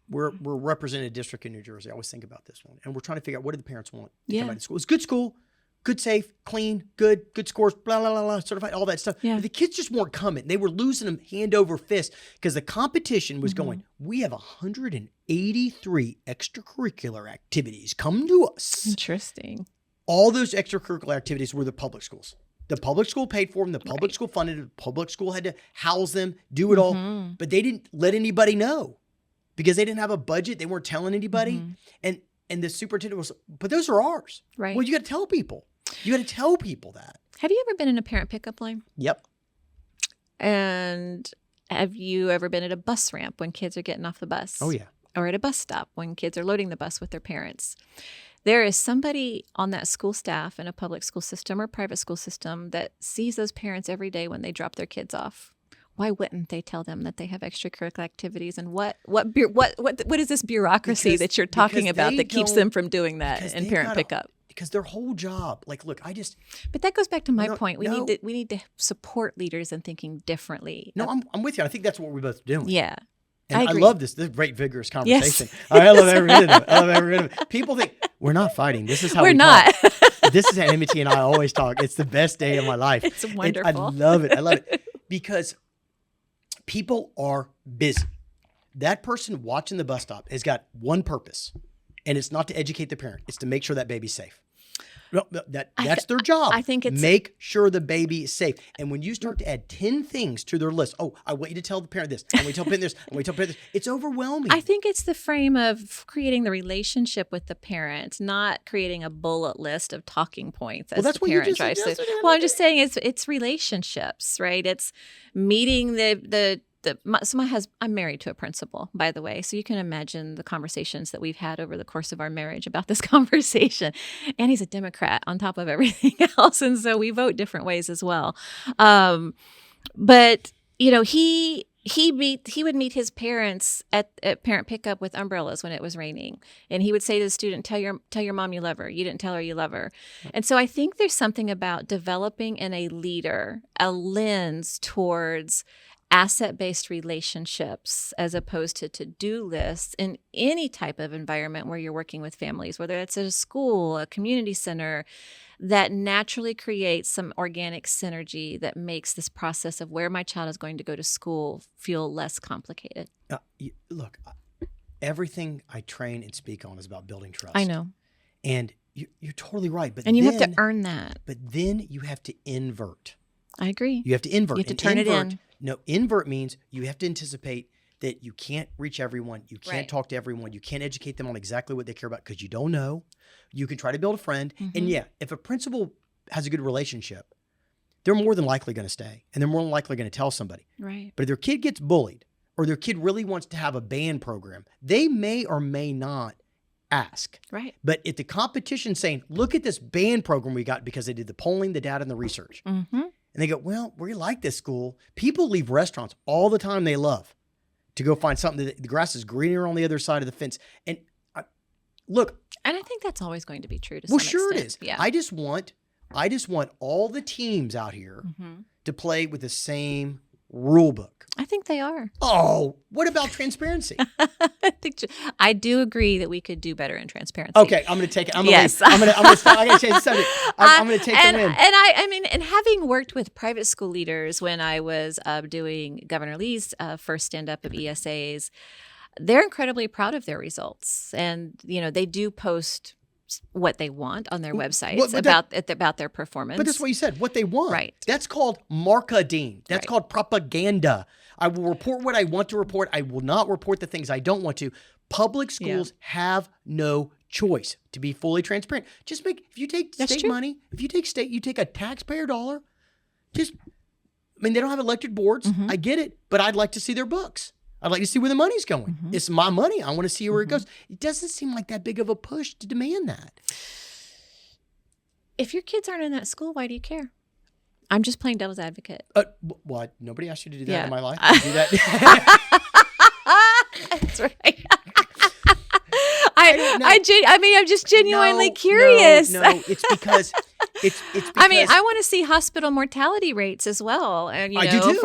A: We're representing a district in New Jersey. I always think about this one. And we're trying to figure out, what do the parents want to come out of school? It's good school, good, safe, clean, good scores, blah, blah, blah, blah, certified, all that stuff.
B: Yeah.
A: But the kids just weren't coming. They were losing them hand over fist because the competition was going, we have 183 extracurricular activities come to us.
B: Interesting.
A: All those extracurricular activities were the public schools. The public school paid for them. The public school funded it. The public school had to house them, do it all. But they didn't let anybody know because they didn't have a budget. They weren't telling anybody. And the superintendent was, but those are ours.
B: Right.
A: Well, you got to tell people. You got to tell people that.
B: Have you ever been in a parent pickup line?
A: Yep.
B: And have you ever been at a bus ramp when kids are getting off the bus?
A: Oh, yeah.
B: Or at a bus stop when kids are loading the bus with their parents? There is somebody on that school staff in a public school system or private school system that sees those parents every day when they drop their kids off. Why wouldn't they tell them that they have extracurricular activities? And what is this bureaucracy that you're talking about that keeps them from doing that in parent pickup?
A: Because their whole job, like, look,
B: But that goes back to my point. We need to support leaders in thinking differently.
A: No, I'm with you. I think that's what we're both doing.
B: Yeah.
A: And I love this great vigorous conversation.
B: Yes.
A: I love every minute of it. People think we're not fighting. This is how
B: we're
A: we
B: not.
A: talk. This is how Amity and I always talk. It's the best day of my life.
B: It's wonderful.
A: I love it. I love it because people are busy. That person watching the bus stop has got one purpose, and it's not to educate the parent. It's to make sure that baby's safe. No, that's their job.
B: I think it's
A: make sure the baby is safe. And when you start to add 10 things to their list, I want you to tell the parent this, I want you to tell the parent this, I want you to tell the parent this. It's overwhelming.
B: I think it's the frame of creating the relationship with the parent, not creating a bullet list of talking points as the parent tries to. Well, I'm just saying it's relationships, right? It's meeting I'm married to a principal, by the way. So you can imagine the conversations that we've had over the course of our marriage about this conversation. And he's a Democrat on top of everything else. And so we vote different ways as well. But, he would meet his parents at parent pickup with umbrellas when it was raining. And he would say to the student, tell your mom you love her. You didn't tell her you love her. And so I think there's something about developing in a leader a lens towards asset-based relationships as opposed to to-do lists in any type of environment where you're working with families, whether it's at a school, a community center, that naturally creates some organic synergy that makes this process of where my child is going to go to school feel less complicated.
A: Look, everything I train and speak on is about building trust.
B: I know.
A: And you're totally right. But
B: you have to earn that.
A: But then you have to invert.
B: I agree.
A: You have to invert.
B: You have to turn it in.
A: No, invert means you have to anticipate that you can't reach everyone. You can't talk to everyone. You can't educate them on exactly what they care about because you don't know. You can try to build a friend. And if a principal has a good relationship, they're more than likely going to stay. And they're more than likely going to tell somebody.
B: Right.
A: But if their kid gets bullied or their kid really wants to have a band program, they may or may not ask.
B: Right.
A: But if the competition's saying, look at this band program we got because they did the polling, the data, and the research. And they go, well, we like this school. People leave restaurants all the time they love to go find something that the grass is greener on the other side of the fence. And look.
B: And I think that's always going to be true to some extent.
A: Well, sure it is.
B: Yeah.
A: I just want all the teams out here to play with the same rule book.
B: I think they are.
A: Oh, what about transparency?
B: I do agree that we could do better in transparency.
A: Okay, I'm going to take it. I'm going to stop. I got to change the subject. I'm going to take the win.
B: And having worked with private school leaders when I was doing Governor Lee's first stand-up of ESAs, they're incredibly proud of their results. And, they do post what they want on their websites about their performance.
A: But that's what you said, what they want.
B: Right.
A: That's called marketing. That's called propaganda. I will report what I want to report. I will not report the things I don't want to. Public schools have no choice to be fully transparent. If you take state money, you take a taxpayer dollar, they don't have elected boards. I get it, but I'd like to see their books. I'd like to see where the money's going. It's my money. I want to see where it goes. It doesn't seem like that big of a push to demand that.
B: If your kids aren't in that school, why do you care? I'm just playing devil's advocate.
A: What? Nobody asked you to do that in my life. You do that.
B: That's right. I'm just genuinely curious.
A: No, it's because It's because
B: I mean, I want to see hospital mortality rates as well, and
A: I do too.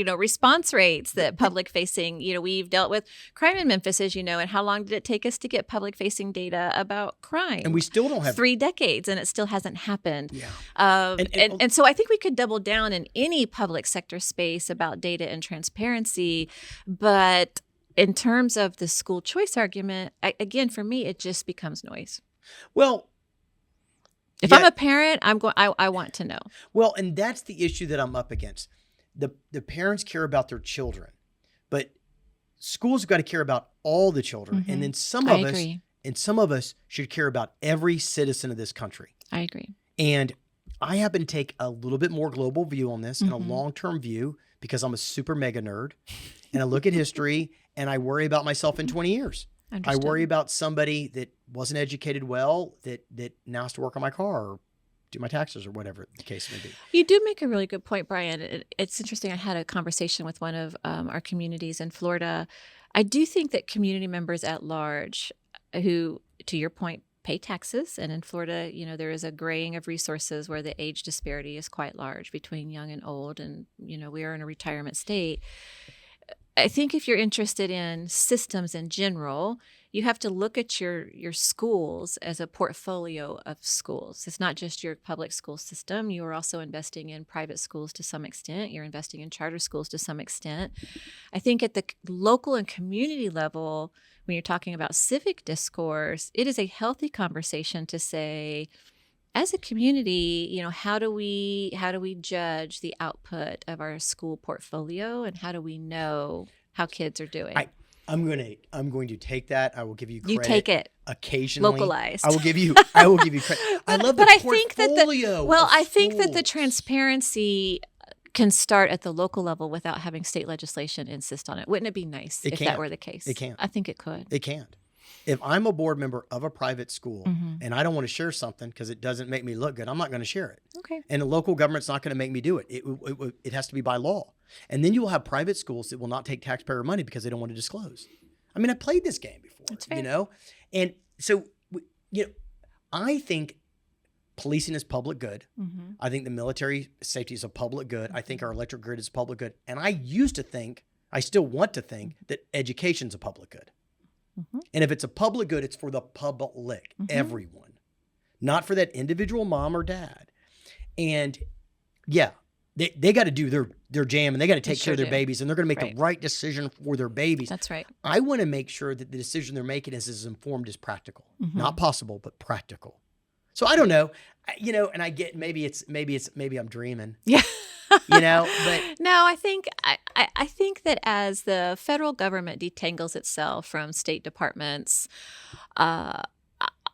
B: or response rates that public facing. We've dealt with crime in Memphis, as you know, and how long did it take us to get public facing data about crime?
A: And we still don't have
B: 3 decades, and it still hasn't happened.
A: Yeah.
B: And so I think we could double down in any public sector space about data and transparency, but in terms of the school choice argument, again, for me, it just becomes noise.
A: Well,
B: if I'm a parent, I want to know.
A: Well, and that's the issue that I'm up against. The parents care about their children, but schools have got to care about all the children. And then some of us should care about every citizen of this country.
B: I agree.
A: And I happen to take a little bit more global view on this and a long-term view because I'm a super mega nerd. And I look at history and I worry about myself in 20 years.
B: Understood.
A: I worry about somebody that wasn't educated well that now has to work on my car or do my taxes or whatever the case may be.
B: You do make a really good point, Brian. It's interesting. I had a conversation with one of our communities in Florida. I do think that community members at large who, to your point, pay taxes. And in Florida, there is a graying of resources where the age disparity is quite large between young and old. And, we are in a retirement state. I think if you're interested in systems in general, you have to look at your schools as a portfolio of schools. It's not just your public school system. You are also investing in private schools to some extent. You're investing in charter schools to some extent. I think at the local and community level, when you're talking about civic discourse, it is a healthy conversation to say, as a community, how do we judge the output of our school portfolio, and how do we know how kids are doing?
A: I'm going to take that. I will give you credit.
B: You take it.
A: Occasionally.
B: Localized.
A: I will give you credit. I love the portfolio.
B: I think that the transparency can start at the local level without having state legislation insist on it. Wouldn't it be nice if that were the case?
A: It can.
B: I think it could.
A: It can. If I'm a board member of a private school and I don't want to share something because it doesn't make me look good, I'm not going to share it.
B: Okay.
A: And the local government's not going to make me do it. It has to be by law. And then you will have private schools that will not take taxpayer money because they don't want to disclose. I mean, I played this game before,
B: That's fair.
A: And so, I think policing is public good. I think the military safety is a public good. I think our electric grid is public good. And I still want to think that education's a public good. And if it's a public good, it's for the public, everyone, not for that individual mom or dad. And they got to do their jam and they got to take care of their babies and they're going to make the right decision for their babies.
B: That's right. I
A: want to make sure that the decision they're making is as informed as practical, not possible, but practical. So I don't know, and I get maybe I'm dreaming.
B: Yeah.
A: But
B: no, I think that as the federal government detangles itself from state departments, I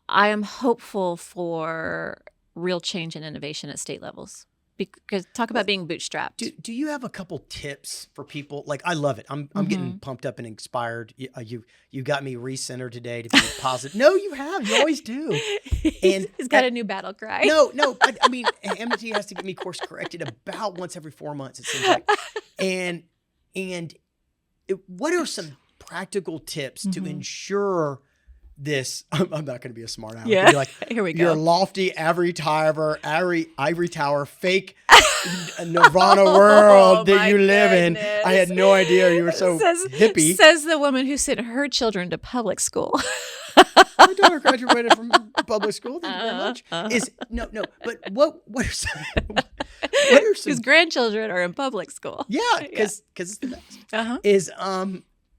B: am hopeful for real change and innovation at state levels. Because talk about being bootstrapped.
A: Do you have a couple tips for people? Like, I love it. I'm getting pumped up and inspired. You got me recentered today to be positive. No, you have. You always do. And
B: he's got a new battle cry.
A: No. I mean, Amity has to get me course corrected about once every 4 months, it seems like. And what are some practical tips to ensure this? I'm not going to be a smart aleck.
B: Yeah.
A: Like,
B: here we go.
A: Your lofty ivory tower, fake Nirvana world that you live in. I had no idea you were so hippie.
B: Says the woman who sent her children to public school.
A: My daughter graduated from public school. Thank you very much. But what are some?
B: His grandchildren are in public school.
A: Yeah, because it's the best.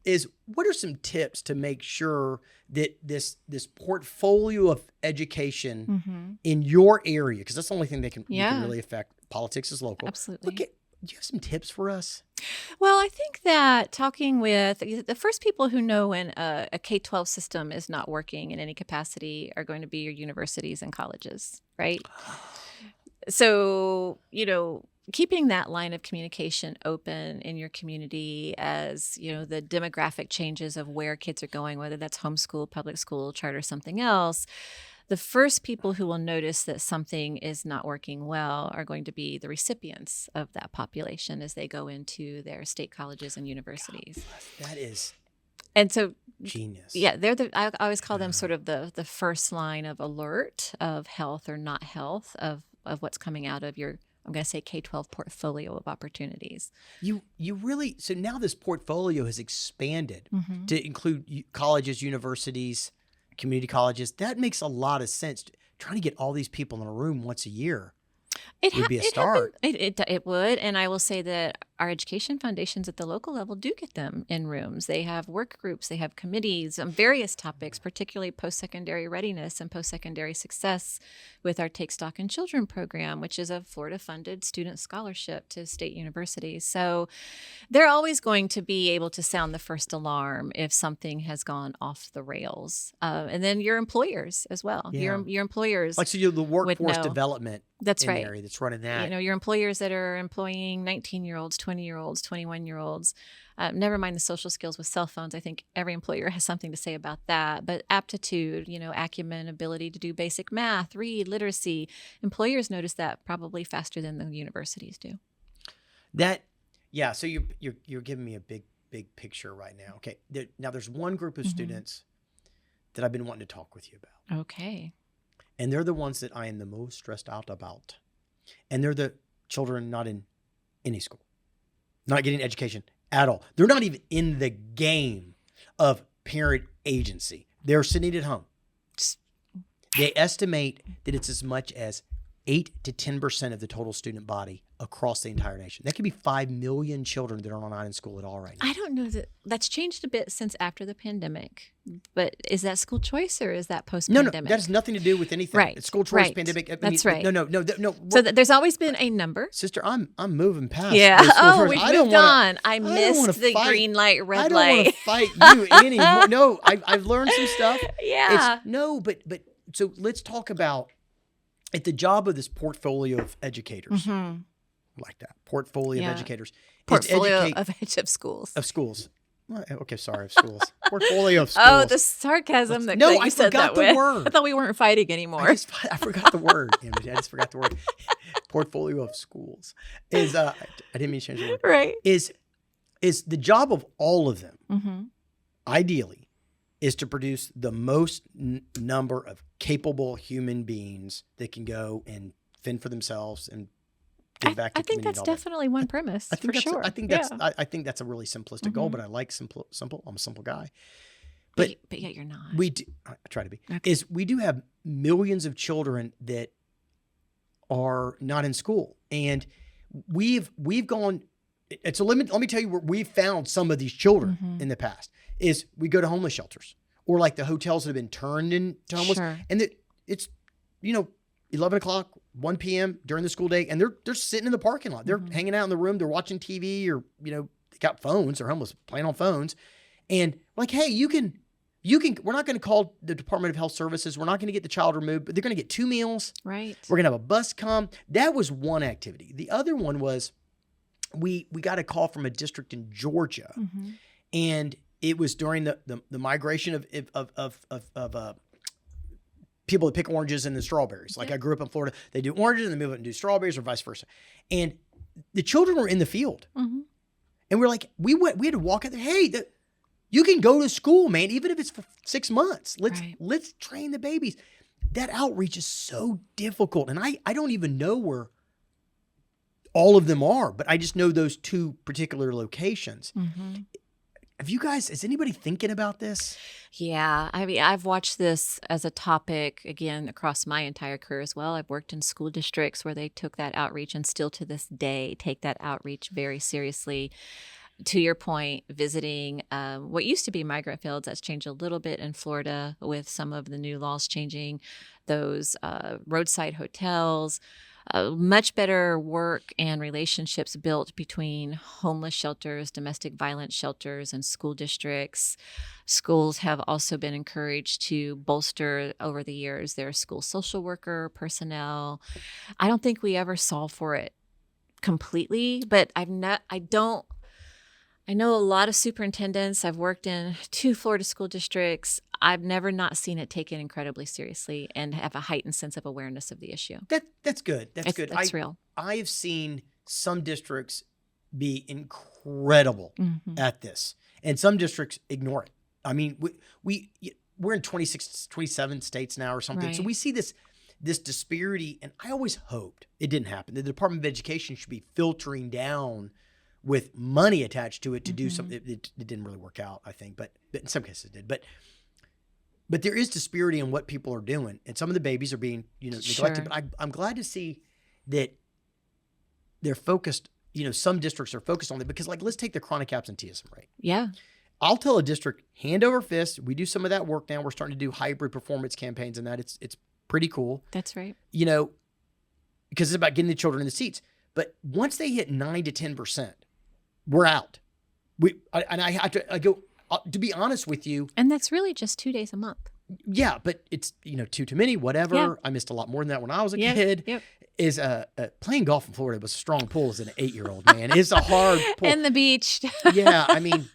A: Is what are some tips to make sure that this portfolio of education in your area, because that's the only thing that can really affect politics is local.
B: Absolutely.
A: Do you have some tips for us?
B: Well, I think that talking with the first people who know when a K-12 system is not working in any capacity are going to be your universities and colleges, right? So, keeping that line of communication open in your community as, the demographic changes of where kids are going, whether that's homeschool, public school, charter, something else, the first people who will notice that something is not working well are going to be the recipients of that population as they go into their state colleges and universities.
A: That is.
B: And so
A: Genius.
B: Yeah, I always call them sort of the first line of alert of health or not health of what's coming out of your, I'm going to say, K-12 portfolio of opportunities.
A: You really, so now this portfolio has expanded
B: Mm-hmm.
A: to include colleges, universities, community colleges. That makes a lot of sense. Trying to get all these people in a room once a year would be a start.
B: It would. And I will say that our education foundations at the local level do get them in rooms. They have work groups, they have committees on various topics, particularly post-secondary readiness and post-secondary success with our Take Stock in Children program, which is a Florida-funded student scholarship to state universities. So they're always going to be able to sound the first alarm if something has gone off the rails. And then your employers as well.
A: Yeah.
B: Your employers.
A: Like, so the workforce
B: know.
A: development
B: That's right.
A: area that's running that.
B: You know, your employers that are employing 19-year-olds, 20-year-olds, 21-year-olds, never mind the social skills with cell phones. I think every employer has something to say about that. But aptitude, acumen, ability to do basic math, read, literacy, employers notice that probably faster than the universities do.
A: Yeah. So you're giving me a big picture right now. Okay. Now there's one group of students that I've been wanting to talk with you about.
B: Okay.
A: And they're the ones that I am the most stressed out about. And they're the children not in any school, not getting education at all. They're not even in the game of parent agency. They're sitting at home. They estimate that it's as much as 8 to 10% of the total student body across the entire nation. That could be 5 million children that are not in school at all right now.
B: I don't know that's changed a bit since after the pandemic, but is that school choice or is that post-pandemic?
A: No, that has nothing to do with anything.
B: Right.
A: It's school choice,
B: Right.
A: pandemic.
B: That's right.
A: No.
B: So there's always been a number.
A: Sister, I'm moving past.
B: Yeah.
A: those school choice.
B: We've
A: I don't
B: moved
A: wanna-
B: on. I
A: don't
B: missed
A: wanna
B: the
A: fight.
B: green light, red
A: I don't want to
B: light.
A: fight you anymore. No, I've learned some stuff.
B: Yeah.
A: But so let's talk about at the job of this portfolio of educators, like that portfolio of educators, is to
B: Portfolio
A: educate
B: of schools.
A: of schools. Well, okay, sorry, of schools. Portfolio of schools.
B: Oh, the sarcasm that
A: No,
B: you
A: I
B: said
A: forgot
B: that
A: the
B: with.
A: word.
B: I thought we weren't fighting anymore.
A: I forgot the word. Amity. I just forgot the word. Portfolio of schools is. I didn't mean to change the word.
B: Right.
A: Is the job of all of them,
B: Mm-hmm.
A: ideally, is to produce the most number of capable human beings that can go and fend for themselves and give back to
B: I think
A: community.
B: that's definitely one premise.
A: I think
B: for
A: that's,
B: sure.
A: I think that's a really simplistic goal, but I like simple. I'm a simple guy.
B: But yet you're not.
A: We do, I try to be.
B: Okay.
A: We do have millions of children that are not in school, and we've gone. It's a limit. Let me tell you where we've found some of these children in the past. Is we go to homeless shelters or like the hotels that have been turned into homeless, and it's 11 o'clock, 1 p.m. during the school day, and they're sitting in the parking lot. They're hanging out in the room. They're watching TV or they got phones. They're homeless, playing on phones, and like, hey, you can. We're not going to call the Department of Health Services. We're not going to get the child removed, but they're going to get 2 meals.
B: Right.
A: We're going to have a bus come. That was one activity. The other one was we got a call from a district in Georgia, and it was during the migration of people that pick oranges and the strawberries. Like I grew up in Florida, they do oranges and they move up and do strawberries or vice versa. And the children were in the field, and we're like, we had to walk out there. Hey, you can go to school, man, even if it's for 6 months. Let's train the babies. That outreach is so difficult. And I don't even know where all of them are, but I just know those 2 particular locations. Is anybody thinking about this?
B: Yeah. I mean, I've watched this as a topic, again, across my entire career as well. I've worked in school districts where they took that outreach and still to this day take that outreach very seriously. To your point, visiting what used to be migrant fields, that's changed a little bit in Florida with some of the new laws changing those roadside hotels, much better work and relationships built between homeless shelters, domestic violence shelters, and school districts. Schools have also been encouraged to bolster over the years their school social worker personnel. I don't think we ever solve for it completely, but I know a lot of superintendents. I've worked in 2 Florida school districts. I've never not seen it taken incredibly seriously and have a heightened sense of awareness of the issue.
A: That's good. That's good.
B: That's real.
A: I have seen some districts be incredible at this, and some districts ignore it. I mean, we're in 26, 27 states now or something. So
B: Right.
A: we see this disparity, and I always hoped it didn't happen. The Department of Education should be filtering down with money attached to it to do something. It didn't really work out, I think, but in some cases it did. But there is disparity in what people are doing, and some of the babies are being, neglected.
B: Sure.
A: But I'm glad to see that they're focused. Some districts are focused on it because, like, let's take the chronic absenteeism rate.
B: Yeah.
A: I'll tell a district, hand over fist. We do some of that work now. We're starting to do hybrid performance campaigns and that. It's pretty cool.
B: That's right.
A: Because it's about getting the children in the seats. But once they hit 9 to 10%, we're out. I have to go. To be honest with you,
B: And that's really just 2 days a month.
A: yeah, but it's too many. Whatever.
B: Yeah.
A: I missed a lot more than that when I was a
B: Yep.
A: kid.
B: Yep.
A: Is playing golf in Florida was a strong pull as an 8-year-old man. It's a hard pull.
B: And the beach.
A: Yeah, I mean,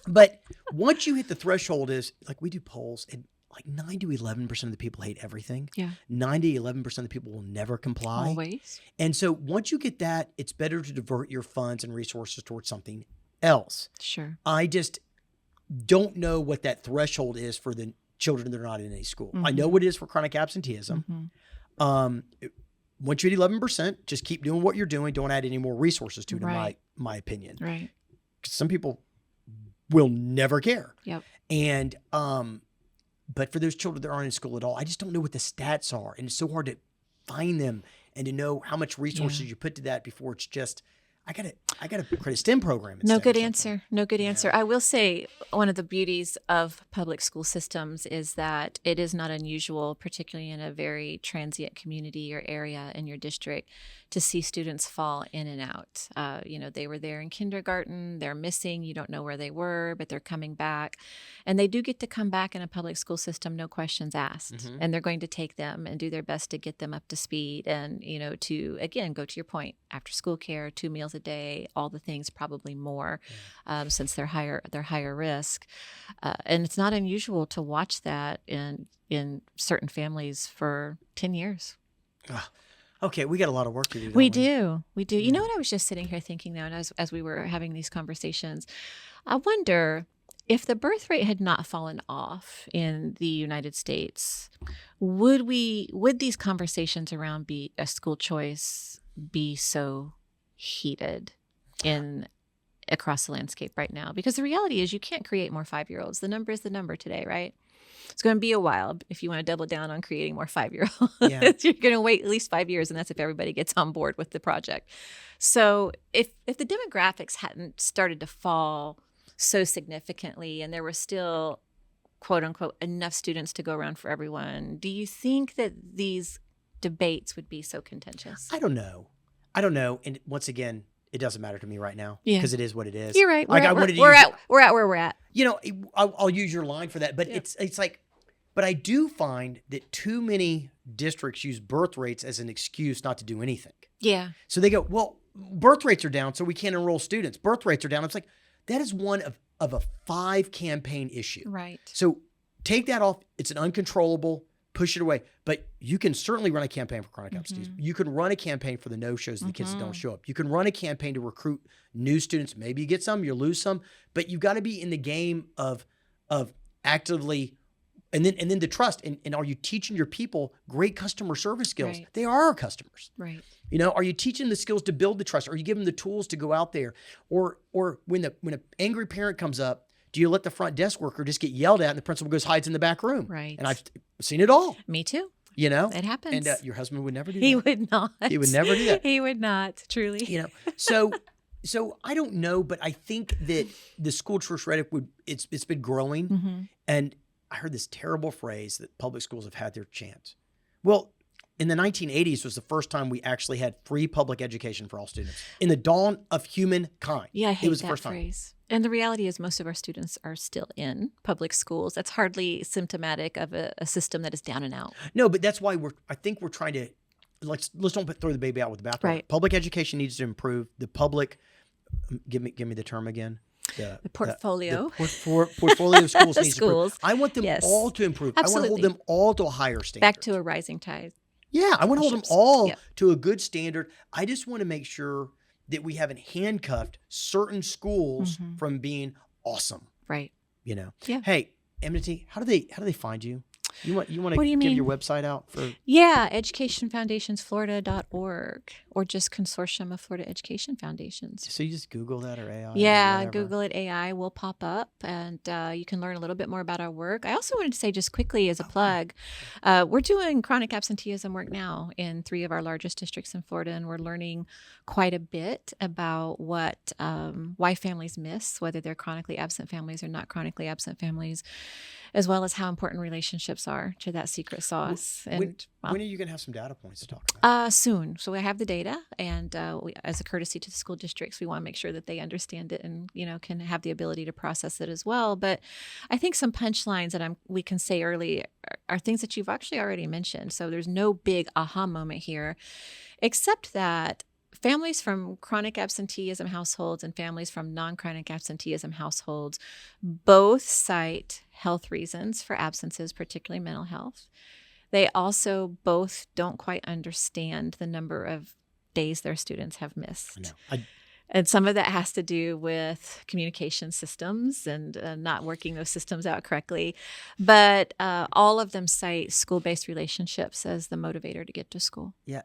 A: but once you hit the threshold, is like we do polls, and like 9 to 11% of the people hate everything.
B: Yeah.
A: 9 to 11% of the people will never comply.
B: Always.
A: And so once you get that, it's better to divert your funds and resources towards something else.
B: Sure.
A: I just don't know what that threshold is for the children that are not in any school. I know what it is for chronic absenteeism. Once you hit 11%, just keep doing what you're doing. Don't add any more resources to it,
B: Right.
A: in my opinion.
B: Right.
A: 'Cause some people will never care.
B: Yep.
A: And but for those children that aren't in school at all, I just don't know what the stats are, and it's so hard to find them and to know how much resources you put to that before it's just I gotta create a STEM program.
B: No
A: instead or
B: good
A: something.
B: answer. No good answer. I will say one of the beauties of public school systems is that it is not unusual, particularly in a very transient community or area in your district, to see students fall in and out. They were there in kindergarten, they're missing, you don't know where they were, but they're coming back. And they do get to come back in a public school system, no questions asked. And they're going to take them and do their best to get them up to speed and, to, again, go to your point, after school care, 2 meals a day, all the things, probably more, since they're higher risk. And it's not unusual to watch that in certain families for 10 years.
A: Okay, we got a lot of work to do.
B: We do. You know what I was just sitting here thinking now, and as we were having these conversations, I wonder if the birth rate had not fallen off in the United States, would these conversations around a school choice be so heated across the landscape right now? Because the reality is you can't create more 5-year-olds. The number is the number today, right? It's going to be a while if you want to double down on creating more 5-year-olds.
A: Yeah.
B: You're going to wait at least 5 years, and that's if everybody gets on board with the project. So if the demographics hadn't started to fall so significantly and there were still, quote unquote, enough students to go around for everyone, do you think that these debates would be so contentious?
A: I don't know. And once again, it doesn't matter to me right now
B: Yeah.
A: because it is what it is.
B: You're right.
A: Like,
B: We're at where we're at.
A: I'll use your line for that, but
B: Yeah.
A: it's like, but I do find that too many districts use birth rates as an excuse not to do anything.
B: Yeah.
A: So they go, well, birth rates are down, so we can't enroll students. Birth rates are down. It's like, that is one of a 5 campaign issue.
B: Right.
A: So take that off. It's an uncontrollable, push it away. But you can certainly run a campaign for chronic absenteeism. You can run a campaign for the no-shows and the kids that don't show up. You can run a campaign to recruit new students. Maybe you get some, you lose some, but you've got to be in the game of actively, and then the trust. And are you teaching your people great customer service skills?
B: Right.
A: They are our customers.
B: Right.
A: Are you teaching the skills to build the trust? Are you giving them the tools to go out there? Or when an angry parent comes up, do you let the front desk worker just get yelled at and the principal goes hides in the back room?
B: Right.
A: And I've seen it all.
B: Me too.
A: It
B: happens.
A: And your husband would never do
B: He
A: that.
B: would not.
A: He would never do that.
B: He would not, truly.
A: So I don't know, but I think that the school choice rhetoric it's been growing. And I heard this terrible phrase that public schools have had their chance. Well, in the 1980s was the first time we actually had free public education for all students in the dawn of humankind.
B: Yeah, I hate
A: it was
B: that
A: the first
B: phrase. And the reality is most of our students are still in public schools. That's hardly symptomatic of a system that is down and out.
A: No, but that's why I think we're trying to let's don't throw the baby out with the bathwater.
B: Right.
A: Public education needs to improve. The public, give me the term again.
B: The portfolio.
A: The portfolio of schools
B: The
A: needs to improve.
B: schools.
A: I want them
B: Yes.
A: all to improve.
B: Absolutely.
A: I want to hold them all to a higher standard.
B: Back to a rising tide.
A: Yeah, I want to hold them
B: Ships.
A: all
B: Yep.
A: to a good standard. I just want to make sure that we haven't handcuffed certain schools from being awesome.
B: Right. Yeah.
A: Hey, Amity, how do they find you? You want
B: What
A: to
B: do you
A: give
B: mean?
A: your website out for?
B: Yeah, educationfoundationsflorida.org or just Consortium of Florida Education Foundations.
A: So you just Google that or AI or
B: Yeah,
A: whatever.
B: Google it, AI will pop up, and you can learn a little bit more about our work. I also wanted to say just quickly as a plug, we're doing chronic absenteeism work now in 3 of our largest districts in Florida, and we're learning quite a bit about why families miss, whether they're chronically absent families or not chronically absent families, as well as how important relationships are to that secret sauce.
A: When
B: And
A: are you going to have some data points to talk about?
B: soon. So we have the data, and as a courtesy to the school districts, we want to make sure that they understand it and can have the ability to process it as well. But I think some punchlines that we can say early are things that you've actually already mentioned. So there's no big aha moment here, except that families from chronic absenteeism households and families from non-chronic absenteeism households both cite health reasons for absences, particularly mental health. They also both don't quite understand the number of days their students have missed.
A: I know.
B: And some of that has to do with communication systems and not working those systems out correctly. But all of them cite school-based relationships as the motivator to get to school.
A: Yeah.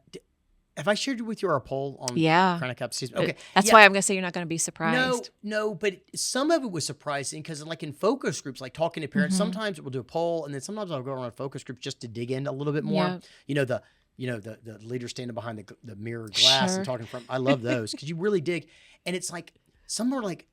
A: Have I shared with you our poll on chronic absenteeism? Okay.
B: That's why I'm going to say you're not going to be surprised.
A: No, but some of it was surprising because like in focus groups, like talking to parents, sometimes we'll do a poll and then sometimes I'll go around focus groups just to dig in a little bit more.
B: Yeah.
A: The leader standing behind the mirror glass and talking from, I love those because you really dig. And it's like, some are like,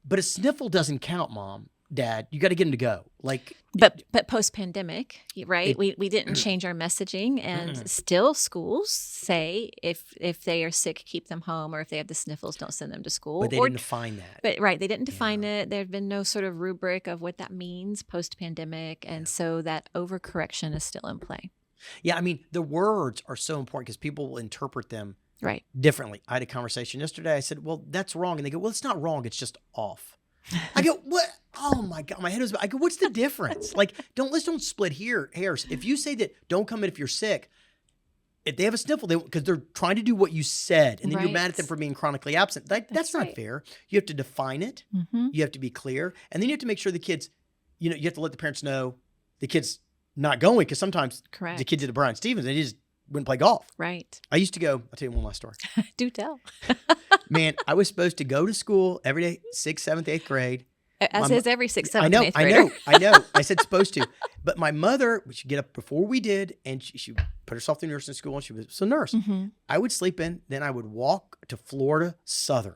A: but a sniffle doesn't count, Mom, Dad. You got to get them to go. Like,
B: But post-pandemic, right? We didn't change our messaging, and still schools say if they are sick, keep them home, or if they have the sniffles, don't send them to school.
A: But they didn't define that.
B: But they didn't define it. There have been no sort of rubric of what that means post-pandemic, and so that overcorrection is still in play.
A: Yeah, I mean, the words are so important because people will interpret them differently. I had a conversation yesterday. I said, well, that's wrong. And they go, well, it's not wrong. It's just off. I go, what? Oh my God. My head was, I go, what's the difference? Like, let's don't split hairs. If you say that don't come in if you're sick, if they have a sniffle, because they're trying to do what you said, and then you're mad at them for being chronically absent. That's not fair. You have to define it. You have to be clear. And then you have to make sure the kids, you have to let the parents know the kid's not going, because sometimes the kids did the Brian Stevens, they just wouldn't play golf.
B: Right.
A: I used to go, I'll tell you one last story.
B: Do tell.
A: Man, I was supposed to go to school every day, 6th, 7th, 8th grade.
B: As is every 6th, 7th, and 8th grader.
A: I know. I said supposed to. But my mother, she'd get up before we did, and she put herself through nursing school, and she was a nurse. I would sleep in, then I would walk to Florida Southern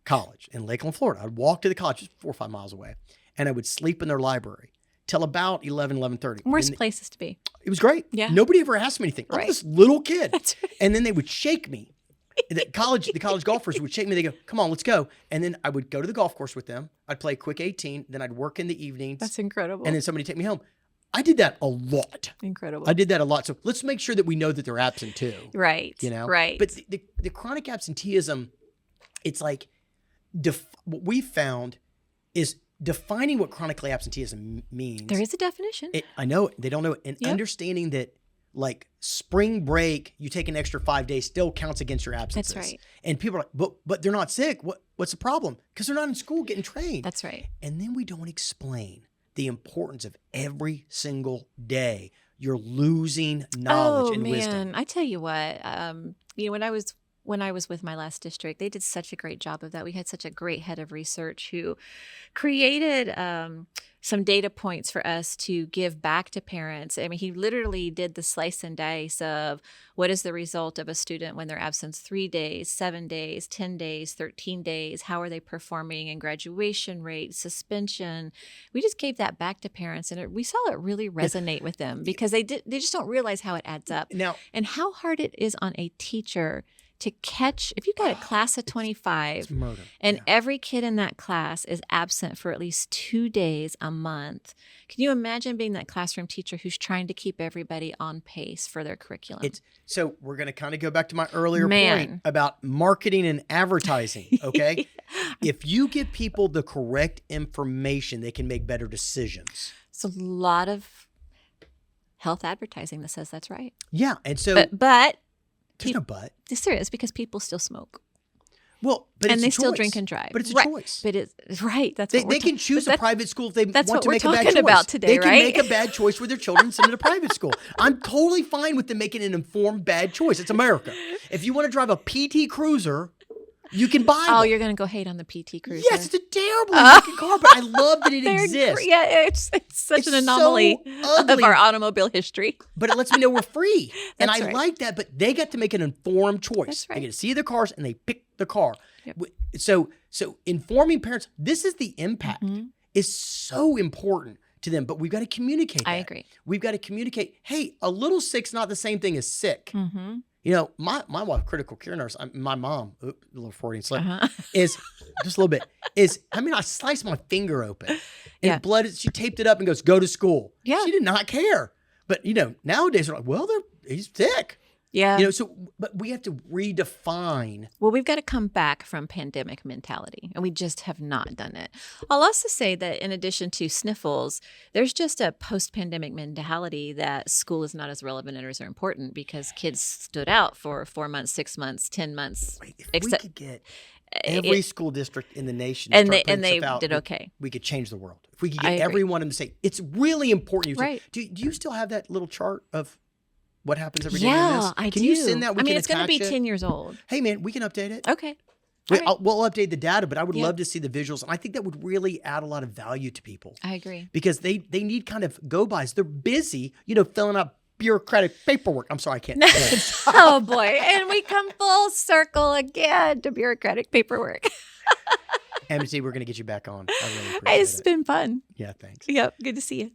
A: College in Lakeland, Florida. I'd walk to the college, just 4 or 5 miles away, and I would sleep in their library till about 11:30.
B: Worst places to be.
A: It was great.
B: Yeah.
A: Nobody ever asked me anything. I'm this little kid. That's right. And then they would shake me. The college golfers would shake me. They go, come on, let's go. And then I would go to the golf course with them. I'd play a quick 18. Then I'd work in the evenings.
B: That's incredible.
A: And then somebody take me home. I did that a lot.
B: Incredible.
A: I did that a lot. So let's make sure that we know that they're absent too.
B: Right. Right.
A: But the chronic absenteeism, it's like what we found is defining what chronically absenteeism means.
B: There is a definition.
A: I know it. They don't know it. And understanding that, like, spring break, you take an extra 5 days, still counts against your absences.
B: That's right.
A: And people are like, but they're not sick. What's the problem? Because they're not in school getting trained.
B: That's right. And
A: then we don't explain the importance of every single day. You're losing knowledge and wisdom.
B: I tell you what, when I was with my last district, they did such a great job of that. We had such a great head of research who created some data points for us to give back to parents. I mean, he literally did the slice and dice of what is the result of a student when they're absent 3 days, 7 days, 10 days, 13 days. How are they performing in graduation rate, suspension? We just gave that back to parents, and we saw it really resonate with them because they just don't realize how it adds up and how hard it is on a teacher to catch, if you've got a class of 25 and every kid in that class is absent for at least 2 days a month. Can you imagine being that classroom teacher who's trying to keep everybody on pace for their curriculum?
A: So we're going to kind of go back to my earlier point about marketing and advertising, okay? If you give people the correct information, they can make better decisions.
B: It's a lot of health advertising that says that's right.
A: Yeah, and so...
B: But
A: there's no but.
B: Yes, there is, because people still smoke.
A: Well, but
B: and
A: it's
B: they
A: a
B: still
A: choice.
B: drink and drive.
A: But it's a
B: right.
A: choice.
B: But it's right. That's
A: They,
B: what we're
A: they can choose
B: but
A: a private school if they
B: that's
A: want
B: what
A: to
B: we're
A: make a bad
B: talking
A: choice.
B: about today,
A: They can
B: right?
A: make a bad choice with their children and send them to private school. I'm totally fine with them making an informed bad choice. It's America. If you want to drive a PT Cruiser, you can buy
B: Oh,
A: one.
B: you're going to go hate on the PT Cruiser.
A: Yes, it's a terribly looking car, but I love that it
B: They're
A: exists.
B: Yeah, it's such
A: It's
B: an anomaly
A: so
B: of
A: ugly.
B: our automobile history.
A: But it lets me know we're free. And
B: That's
A: I
B: right.
A: like that, but they get to make an informed choice.
B: That's right.
A: They get to see the cars and they pick the car.
B: Yep.
A: So informing parents, this is the impact,
B: Mhm.
A: is so important to them, but we've got to communicate that.
B: I agree.
A: We've got to communicate, hey, a little sick's not the same thing as sick.
B: Mm-hmm.
A: You know, my wife, critical care nurse, my mom, a little Freudian slip,
B: Uh-huh.
A: is just a little bit, I sliced my finger open and
B: Yeah.
A: blood, she taped it up and goes, go to school.
B: Yeah.
A: She did not care. But, nowadays they're like, well, he's sick.
B: Yeah.
A: But we have to redefine.
B: Well, we've got to come back from pandemic mentality, and we just have not done it. I'll also say that in addition to sniffles, there's just a post-pandemic mentality that school is not as relevant or as important because kids stood out for 4 months, 6 months, 10 months.
A: If we
B: Except-
A: could get every school district in the nation
B: and
A: start
B: they and
A: putting
B: they
A: stuff out,
B: did okay.
A: we could change the world. If we could
B: I
A: get
B: agree.
A: every one of them to say, it's really important. You say,
B: Right.
A: do you still have that little chart of what happens every day in
B: Yeah,
A: this?
B: I
A: Can
B: do.
A: you send that? We
B: I mean,
A: can
B: it's going to be
A: attach it.
B: 10 years old.
A: Hey, man, we can update it.
B: Okay. All right.
A: We'll update the data, but I would
B: Yeah.
A: love to see the visuals. And I think that would really add a lot of value to people
B: I agree.
A: because they need kind of go-bys. They're busy, filling out bureaucratic paperwork. I'm sorry, I can't.
B: Oh, boy. And we come full circle again to bureaucratic paperwork.
A: Amity, we're going to get you back on. I really
B: Hey,
A: appreciate
B: this has
A: it.
B: been fun.
A: Yeah, thanks.
B: Yep. Good to see you.